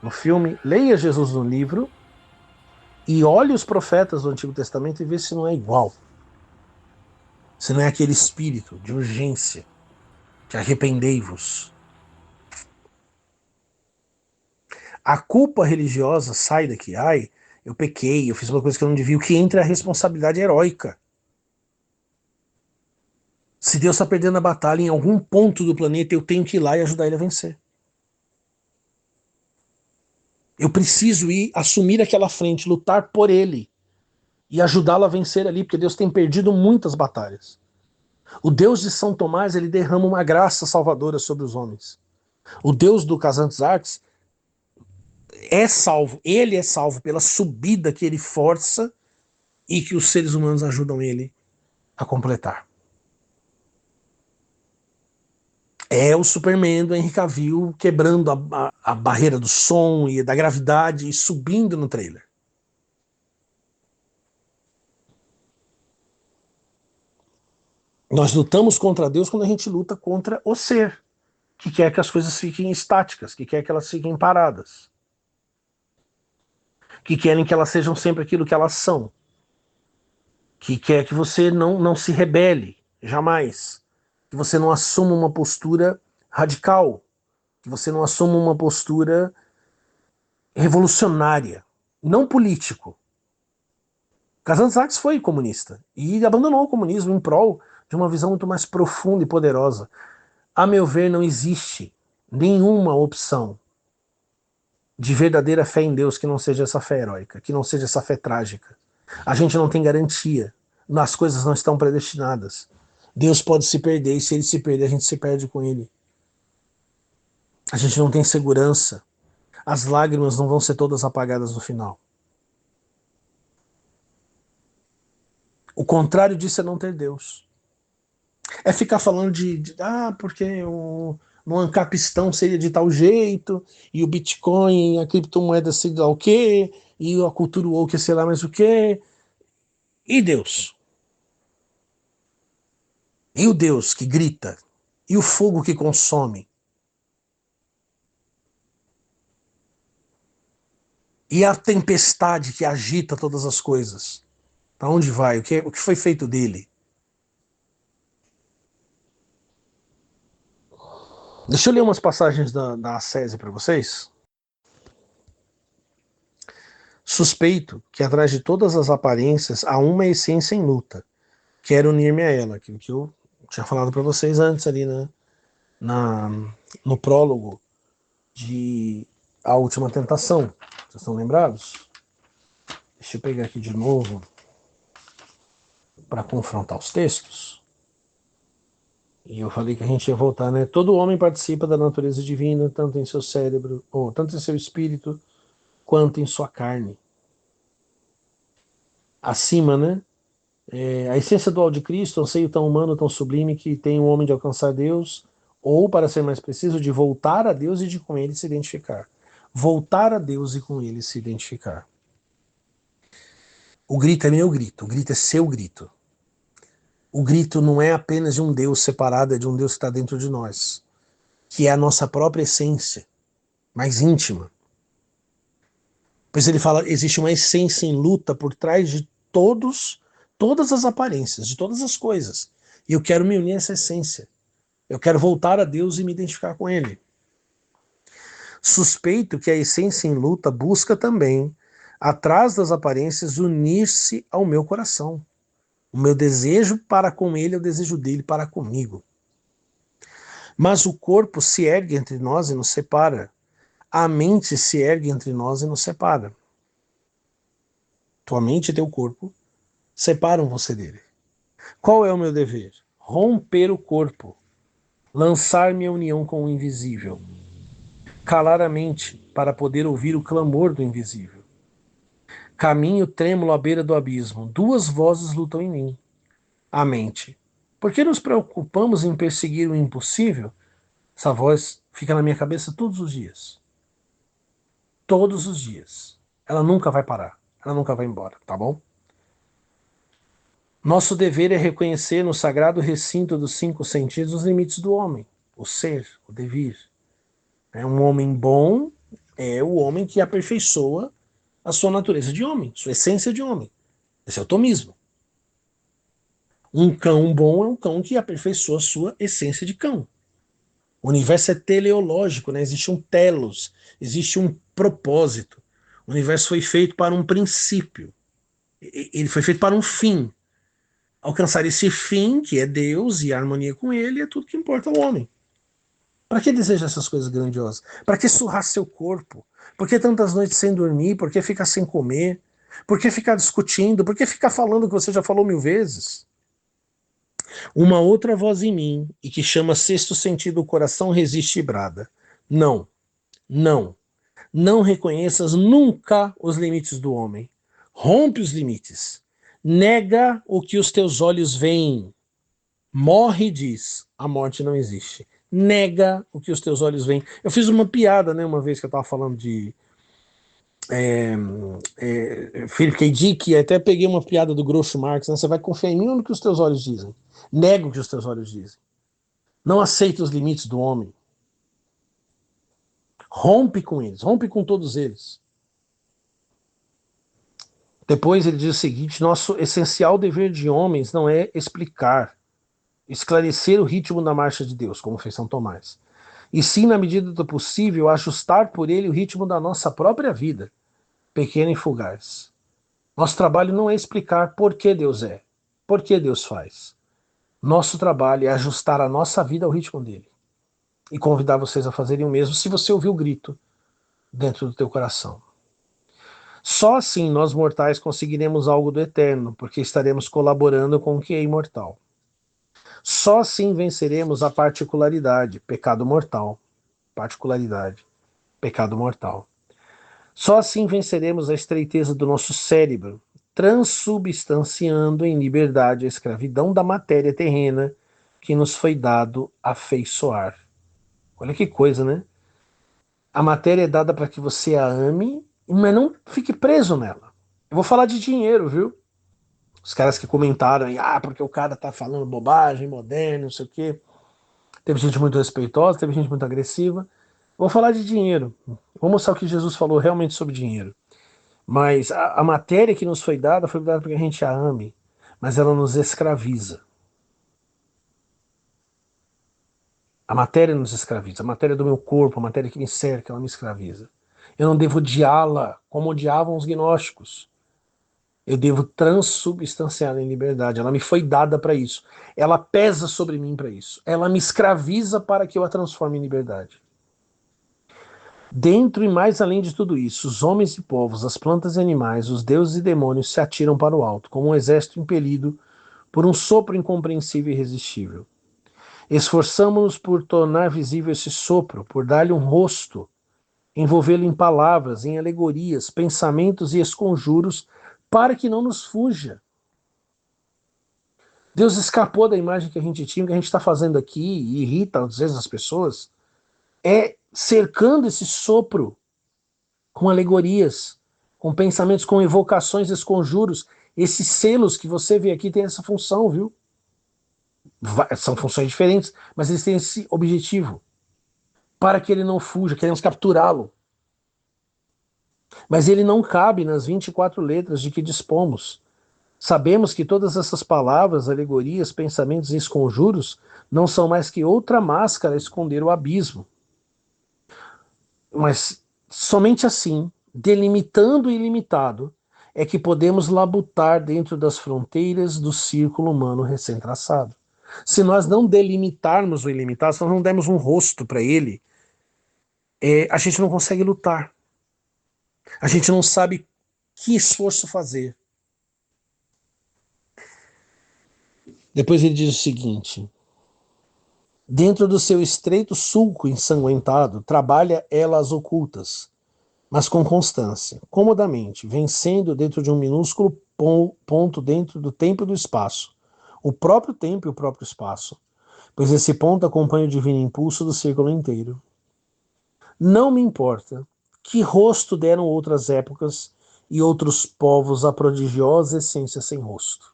no filme, leia Jesus no livro e olhe os profetas do Antigo Testamento e vê se não é igual. Se não é aquele espírito de urgência, de arrependei-vos. A culpa religiosa sai daqui. Ai, eu pequei, eu fiz uma coisa que eu não devia. O que entra é a responsabilidade heróica. Se Deus está perdendo a batalha em algum ponto do planeta, eu tenho que ir lá e ajudar ele a vencer. Eu preciso ir assumir aquela frente, lutar por ele e ajudá-lo a vencer ali, porque Deus tem perdido muitas batalhas. O Deus de São Tomás, ele derrama uma graça salvadora sobre os homens. O Deus do Kazan Sachs é salvo, ele é salvo pela subida que ele força e que os seres humanos ajudam ele a completar. É o Superman do Henry Cavill quebrando a barreira do som e da gravidade e subindo no trailer. Nós lutamos contra Deus quando a gente luta contra o ser, que quer que as coisas fiquem estáticas, que quer que elas fiquem paradas, que querem que elas sejam sempre aquilo que elas são, que quer que você não se rebele, jamais, que você não assuma uma postura radical, que você não assuma uma postura revolucionária, não político. Kazan Sachs foi comunista e abandonou o comunismo em prol de uma visão muito mais profunda e poderosa. A meu ver, não existe nenhuma opção de verdadeira fé em Deus que não seja essa fé heróica, que não seja essa fé trágica. A gente não tem garantia, as coisas não estão predestinadas. Deus pode se perder e se ele se perder, a gente se perde com ele. A gente não tem segurança. As lágrimas não vão ser todas apagadas no final. O contrário disso é não ter Deus. É ficar falando porque no Ancapistão seria de tal jeito, e o Bitcoin, a criptomoeda sei lá o quê, e a cultura woke sei lá mais o quê. E Deus? E o Deus que grita? E o fogo que consome? E a tempestade que agita todas as coisas? Para onde vai? O que foi feito dele? Deixa eu ler umas passagens da Ascese para vocês. Suspeito que atrás de todas as aparências há uma essência em luta. Quero unir-me a ela, aquilo que eu tinha falado para vocês antes ali, né? No prólogo de A Última Tentação. Vocês estão lembrados? Deixa eu pegar aqui de novo para confrontar os textos. E eu falei que a gente ia voltar, né? Todo homem participa da natureza divina, tanto em seu cérebro, ou tanto em seu espírito, quanto em sua carne. Acima, né? A essência dual de Cristo, um seio tão humano, tão sublime, que tem o homem de alcançar Deus, ou, para ser mais preciso, de voltar a Deus e de com ele se identificar. Voltar a Deus e com ele se identificar. O grito é meu grito, o grito é seu grito. O grito não é apenas de um Deus separado, é de um Deus que está dentro de nós, que é a nossa própria essência, mais íntima. Pois ele fala, existe uma essência em luta por trás de todas as aparências, de todas as coisas. E eu quero me unir a essa essência. Eu quero voltar a Deus e me identificar com Ele. Suspeito que a essência em luta busca também, atrás das aparências, unir-se ao meu coração. O meu desejo para com Ele é o desejo dele para comigo. Mas o corpo se ergue entre nós e nos separa. A mente se ergue entre nós e nos separa. Tua mente e teu corpo separam você dele. Qual é o meu dever? Romper o corpo, lançar minha união com o invisível, calar a mente para poder ouvir o clamor do invisível. Caminho trêmulo à beira do abismo, duas vozes lutam em mim. A mente. Por que nos preocupamos em perseguir o impossível? Essa voz fica na minha cabeça todos os dias. Todos os dias. Ela nunca vai parar. Ela nunca vai embora, tá bom? Nosso dever é reconhecer no sagrado recinto dos 5 sentidos os limites do homem. O ser, o devir. Um homem bom é o homem que aperfeiçoa a sua natureza de homem, sua essência de homem. Esse é o tomismo. Um cão bom é um cão que aperfeiçoa a sua essência de cão. O universo é teleológico, né? Existe um telos, existe um propósito. O universo foi feito para um princípio. Ele foi feito para um fim. Alcançar esse fim, que é Deus e a harmonia com Ele, é tudo que importa ao homem. Para que deseja essas coisas grandiosas? Para que surrar seu corpo? Por que tantas noites sem dormir? Por que ficar sem comer? Por que ficar discutindo? Por que ficar falando o que você já falou 1000 vezes? Uma outra voz em mim, e que chama sexto sentido, o coração resiste e brada. Não, não, não reconheças nunca os limites do homem. Rompe os limites. Nega o que os teus olhos veem. Morre e diz, a morte não existe. Nega o que os teus olhos veem. Eu fiz uma piada, né, uma vez que eu estava falando de Philip K. Dick, e até peguei uma piada do Groucho Marx, né, você vai confiar em mim ou no que os teus olhos dizem? Nega o que os teus olhos dizem. Não aceita os limites do homem. Rompe com eles, rompe com todos eles. Depois ele diz o seguinte: nosso essencial dever de homens não é explicar, esclarecer o ritmo da marcha de Deus, como fez São Tomás, e sim, na medida do possível, ajustar por ele o ritmo da nossa própria vida, pequena e fugaz. Nosso trabalho não é explicar por que Deus é, por que Deus faz. Nosso trabalho é ajustar a nossa vida ao ritmo dele. E convidar vocês a fazerem o mesmo se você ouvir o grito dentro do teu coração. Só assim nós mortais conseguiremos algo do eterno, porque estaremos colaborando com o que é imortal. Só assim venceremos a particularidade, pecado mortal. Particularidade, pecado mortal. Só assim venceremos a estreiteza do nosso cérebro, transubstanciando em liberdade a escravidão da matéria terrena que nos foi dado afeiçoar. Olha que coisa, né? A matéria é dada para que você a ame, mas não fique preso nela. Eu vou falar de dinheiro, viu? Os caras que comentaram, porque o cara tá falando bobagem, moderno, não sei o quê. Teve gente muito respeitosa, teve gente muito agressiva. Vou falar de dinheiro. Vou mostrar o que Jesus falou realmente sobre dinheiro. Mas a matéria que nos foi dada para que a gente a ame, mas ela nos escraviza. A matéria nos escraviza. A matéria do meu corpo, a matéria que me cerca, ela me escraviza. Eu não devo odiá-la como odiavam os gnósticos. Eu devo transubstanciá-la em liberdade. Ela me foi dada para isso. Ela pesa sobre mim para isso. Ela me escraviza para que eu a transforme em liberdade. Dentro e mais além de tudo isso, os homens e povos, as plantas e animais, os deuses e demônios se atiram para o alto, como um exército impelido por um sopro incompreensível e irresistível. Esforçamo-nos por tornar visível esse sopro, por dar-lhe um rosto, envolvê-lo em palavras, em alegorias, pensamentos e esconjuros, para que não nos fuja. Deus escapou da imagem que a gente tinha, o que a gente está fazendo aqui, e irrita às vezes as pessoas, é cercando esse sopro com alegorias, com pensamentos, com evocações, esses conjuros, esses selos que você vê aqui tem essa função, viu? São funções diferentes, mas eles têm esse objetivo, para que ele não fuja, queremos capturá-lo. Mas ele não cabe nas 24 letras de que dispomos. Sabemos que todas essas palavras, alegorias, pensamentos e esconjuros não são mais que outra máscara a esconder o abismo. Mas somente assim, delimitando o ilimitado, é que podemos labutar dentro das fronteiras do círculo humano recém-traçado. Se nós não delimitarmos o ilimitado, se nós não dermos um rosto para ele, a gente não consegue lutar. A gente não sabe que esforço fazer. Depois ele diz o seguinte: dentro do seu estreito sulco ensanguentado, trabalha ela as ocultas, mas com constância, comodamente, vencendo dentro de um minúsculo ponto dentro do tempo e do espaço, o próprio tempo e o próprio espaço, pois esse ponto acompanha o divino impulso do círculo inteiro. Não me importa que rosto deram outras épocas e outros povos à prodigiosa essência sem rosto.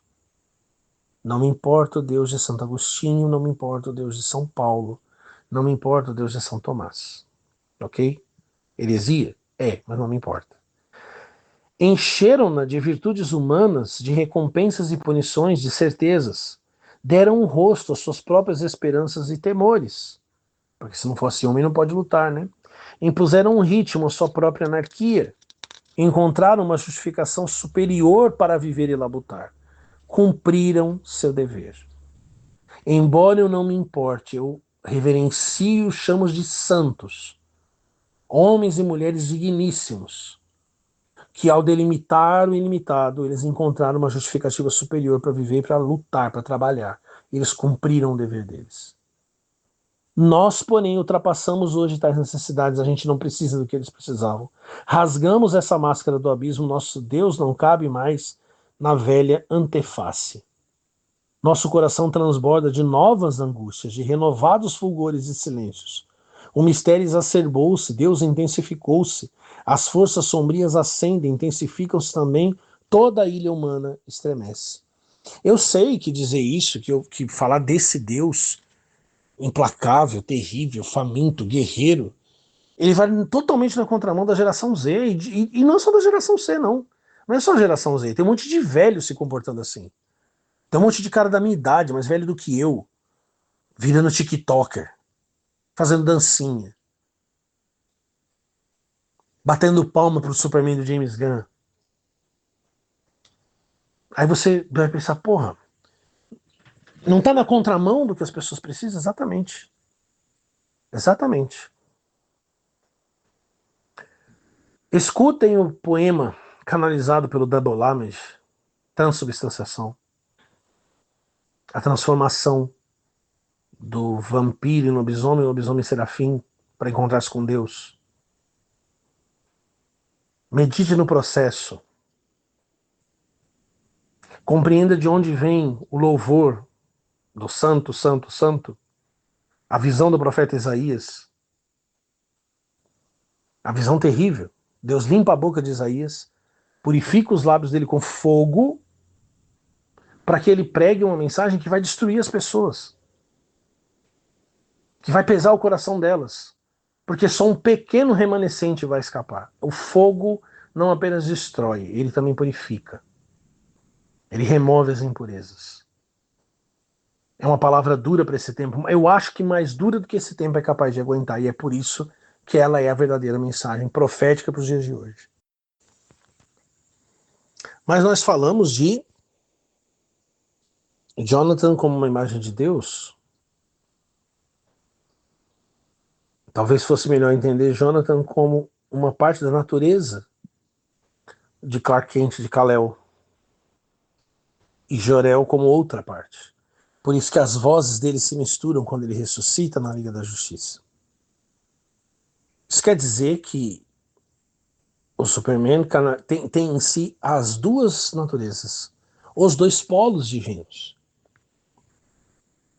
Não me importa o Deus de Santo Agostinho, não me importa o Deus de São Paulo, não me importa o Deus de São Tomás. Ok? Heresia? Mas não me importa. Encheram-na de virtudes humanas, de recompensas e punições, de certezas. Deram um rosto às suas próprias esperanças e temores. Porque se não fosse homem não pode lutar, né? Impuseram um ritmo à sua própria anarquia. Encontraram uma justificação superior para viver e labutar. Cumpriram seu dever. Embora eu não me importe, eu reverencio, chamo de santos, homens e mulheres digníssimos, que ao delimitar o ilimitado, eles encontraram uma justificativa superior para viver, para lutar, para trabalhar. Eles cumpriram o dever deles. Nós, porém, ultrapassamos hoje tais necessidades, a gente não precisa do que eles precisavam. Rasgamos essa máscara do abismo, nosso Deus não cabe mais na velha anteface. Nosso coração transborda de novas angústias, de renovados fulgores e silêncios. O mistério exacerbou-se, Deus intensificou-se, as forças sombrias ascendem, intensificam-se também, toda a ilha humana estremece. Eu sei que dizer isso, que falar desse Deus implacável, terrível, faminto, guerreiro, ele vai totalmente na contramão da geração Z, e não só da geração C, não. Não é só a geração Z, tem um monte de velho se comportando assim. Tem um monte de cara da minha idade, mais velho do que eu, virando TikToker, fazendo dancinha, batendo palma pro Superman do James Gunn. Aí você vai pensar, porra, não tá na contramão do que as pessoas precisam? Exatamente. Exatamente. Escutem o poema canalizado pelo Double Lamage, Transubstanciação. A transformação do vampiro em lobisomem serafim, para encontrar-se com Deus. Medite no processo. Compreenda de onde vem o louvor do santo, santo, santo. A visão do profeta Isaías. A visão terrível. Deus limpa a boca de Isaías, purifica os lábios dele com fogo, para que ele pregue uma mensagem que vai destruir as pessoas, que vai pesar o coração delas, porque só um pequeno remanescente vai escapar. O fogo não apenas destrói, ele também purifica. Ele remove as impurezas. É uma palavra dura para esse tempo. Eu acho que mais dura do que esse tempo é capaz de aguentar, e é por isso que ela é a verdadeira mensagem profética para os dias de hoje. Mas nós falamos de Jonathan como uma imagem de Deus. Talvez fosse melhor entender Jonathan como uma parte da natureza de Clark Kent, de Kal-El, e Jor-El como outra parte. Por isso que as vozes dele se misturam quando ele ressuscita na Liga da Justiça. Isso quer dizer que o Superman tem em si as duas naturezas, os dois polos divinos.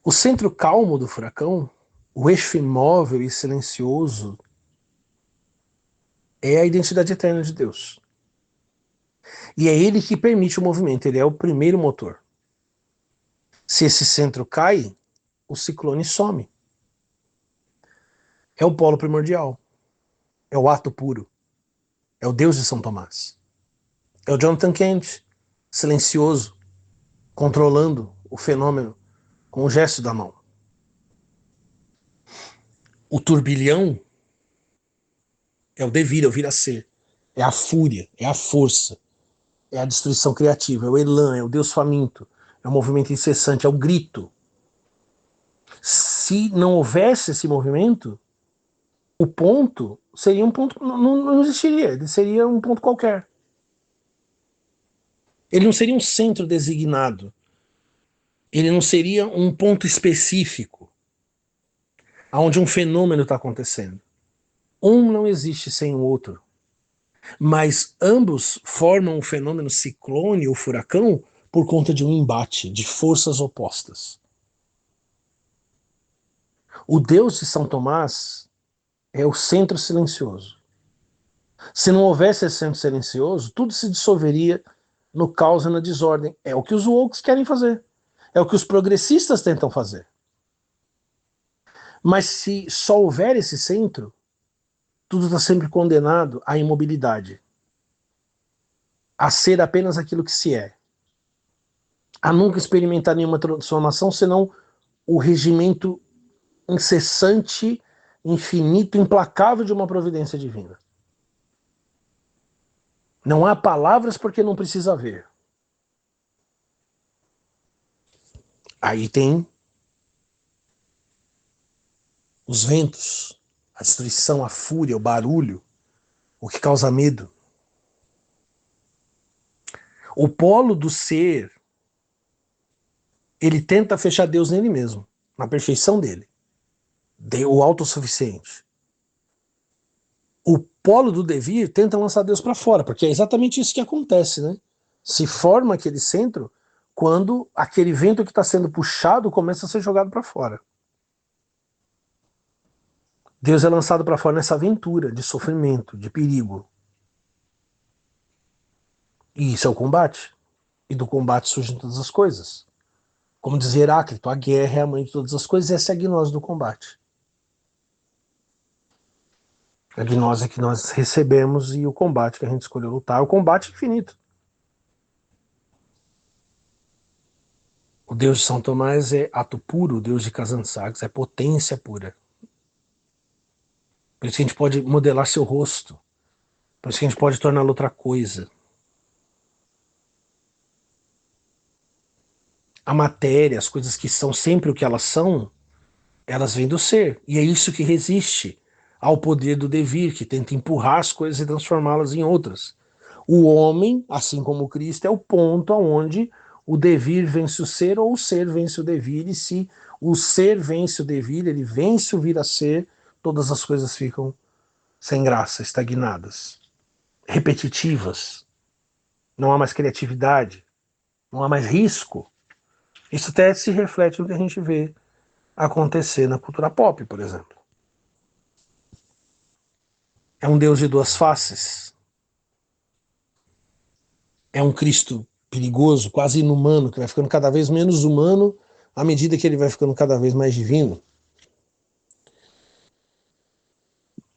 O centro calmo do furacão, o eixo imóvel e silencioso, é a identidade eterna de Deus. E é ele que permite o movimento, ele é o primeiro motor. Se esse centro cai, o ciclone some. É o polo primordial. É o ato puro. É o Deus de São Tomás. É o Jonathan Kent, silencioso, controlando o fenômeno com o gesto da mão. O turbilhão é o devir, é o vir a ser. É a fúria, é a força, é a destruição criativa, é o elan, é o Deus faminto, é o movimento incessante, é o grito. Se não houvesse esse movimento, o ponto seria um ponto, não existiria, ele seria um ponto qualquer. Ele não seria um centro designado, ele não seria um ponto específico onde um fenômeno está acontecendo. Um não existe sem o outro, mas ambos formam um fenômeno ciclone ou furacão por conta de um embate de forças opostas. O Deus de São Tomás é o centro silencioso. Se não houvesse esse centro silencioso, tudo se dissolveria no caos e na desordem. É o que os woke querem fazer. É o que os progressistas tentam fazer. Mas se só houver esse centro, tudo está sempre condenado à imobilidade, a ser apenas aquilo que se é, a nunca experimentar nenhuma transformação, senão o regimento incessante, infinito, implacável de uma providência divina. Não há palavras porque não precisa haver. Aí tem os ventos, a destruição, a fúria, o barulho, o que causa medo. O polo do ser, ele tenta fechar Deus nele mesmo, na perfeição dele, o autossuficiente. O polo do devir tenta lançar Deus para fora, porque é exatamente isso que acontece, né? Se forma aquele centro quando aquele vento que está sendo puxado começa a ser jogado para fora. Deus é lançado para fora nessa aventura de sofrimento, de perigo. E isso é o combate. E do combate surgem todas as coisas. Como dizia Heráclito, a guerra é a mãe de todas as coisas, e essa é a gnose do combate. A gnose é que nós recebemos e o combate que a gente escolheu lutar é o combate infinito. O Deus de São Tomás é ato puro, o Deus de Kazantzakis é potência pura. Por isso que a gente pode modelar seu rosto. Por isso que a gente pode torná-lo outra coisa. A matéria, as coisas que são sempre o que elas vêm do ser. E é isso que resiste ao poder do devir, que tenta empurrar as coisas e transformá-las em outras. O homem, assim como o Cristo, é o ponto onde o devir vence o ser ou o ser vence o devir, e se o ser vence o devir, ele vence o vir a ser, todas as coisas ficam sem graça, estagnadas, repetitivas, não há mais criatividade, não há mais risco. Isso até se reflete no que a gente vê acontecer na cultura pop, por exemplo. É um Deus de duas faces. É um Cristo perigoso, quase inumano, que vai ficando cada vez menos humano à medida que ele vai ficando cada vez mais divino.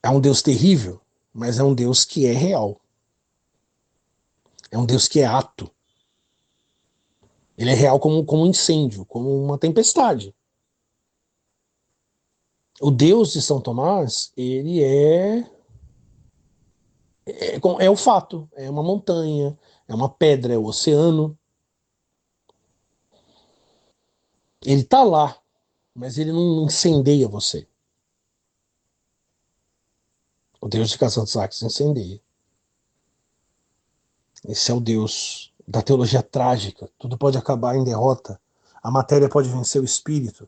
É um Deus terrível, mas é um Deus que é real. É um Deus que é ato. Ele é real como um incêndio, como uma tempestade. O Deus de São Tomás, ele é o fato, é uma montanha, é uma pedra, é o oceano. Ele está lá, mas ele não incendeia você. O Deus de Kazantzakis incendeia. Esse é o Deus da teologia trágica. Tudo pode acabar em derrota. A matéria pode vencer o espírito.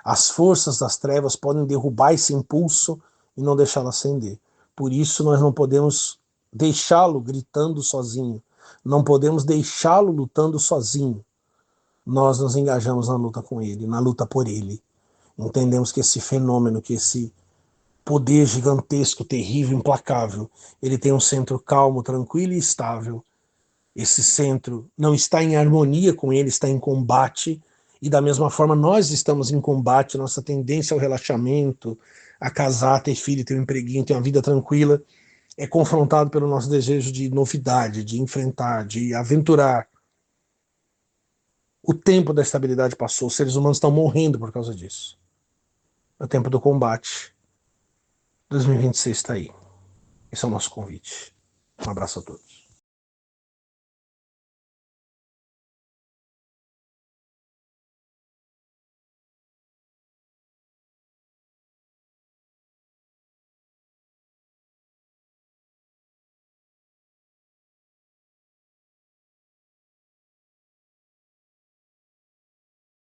As forças das trevas podem derrubar esse impulso e não deixá-lo acender. Por isso nós não podemos deixá-lo gritando sozinho. Não podemos deixá-lo lutando sozinho. Nós nos engajamos na luta com ele, na luta por ele. Entendemos que esse fenômeno, que esse poder gigantesco, terrível, implacável, ele tem um centro calmo, tranquilo e estável. Esse centro não está em harmonia com ele, está em combate, e da mesma forma nós estamos em combate, nossa tendência ao relaxamento, a casar, ter filho, ter um empreguinho, ter uma vida tranquila, é confrontado pelo nosso desejo de novidade, de enfrentar, de aventurar. O tempo da estabilidade passou, os seres humanos estão morrendo por causa disso. É o tempo do combate. 2026 está aí. Esse é o nosso convite. Um abraço a todos.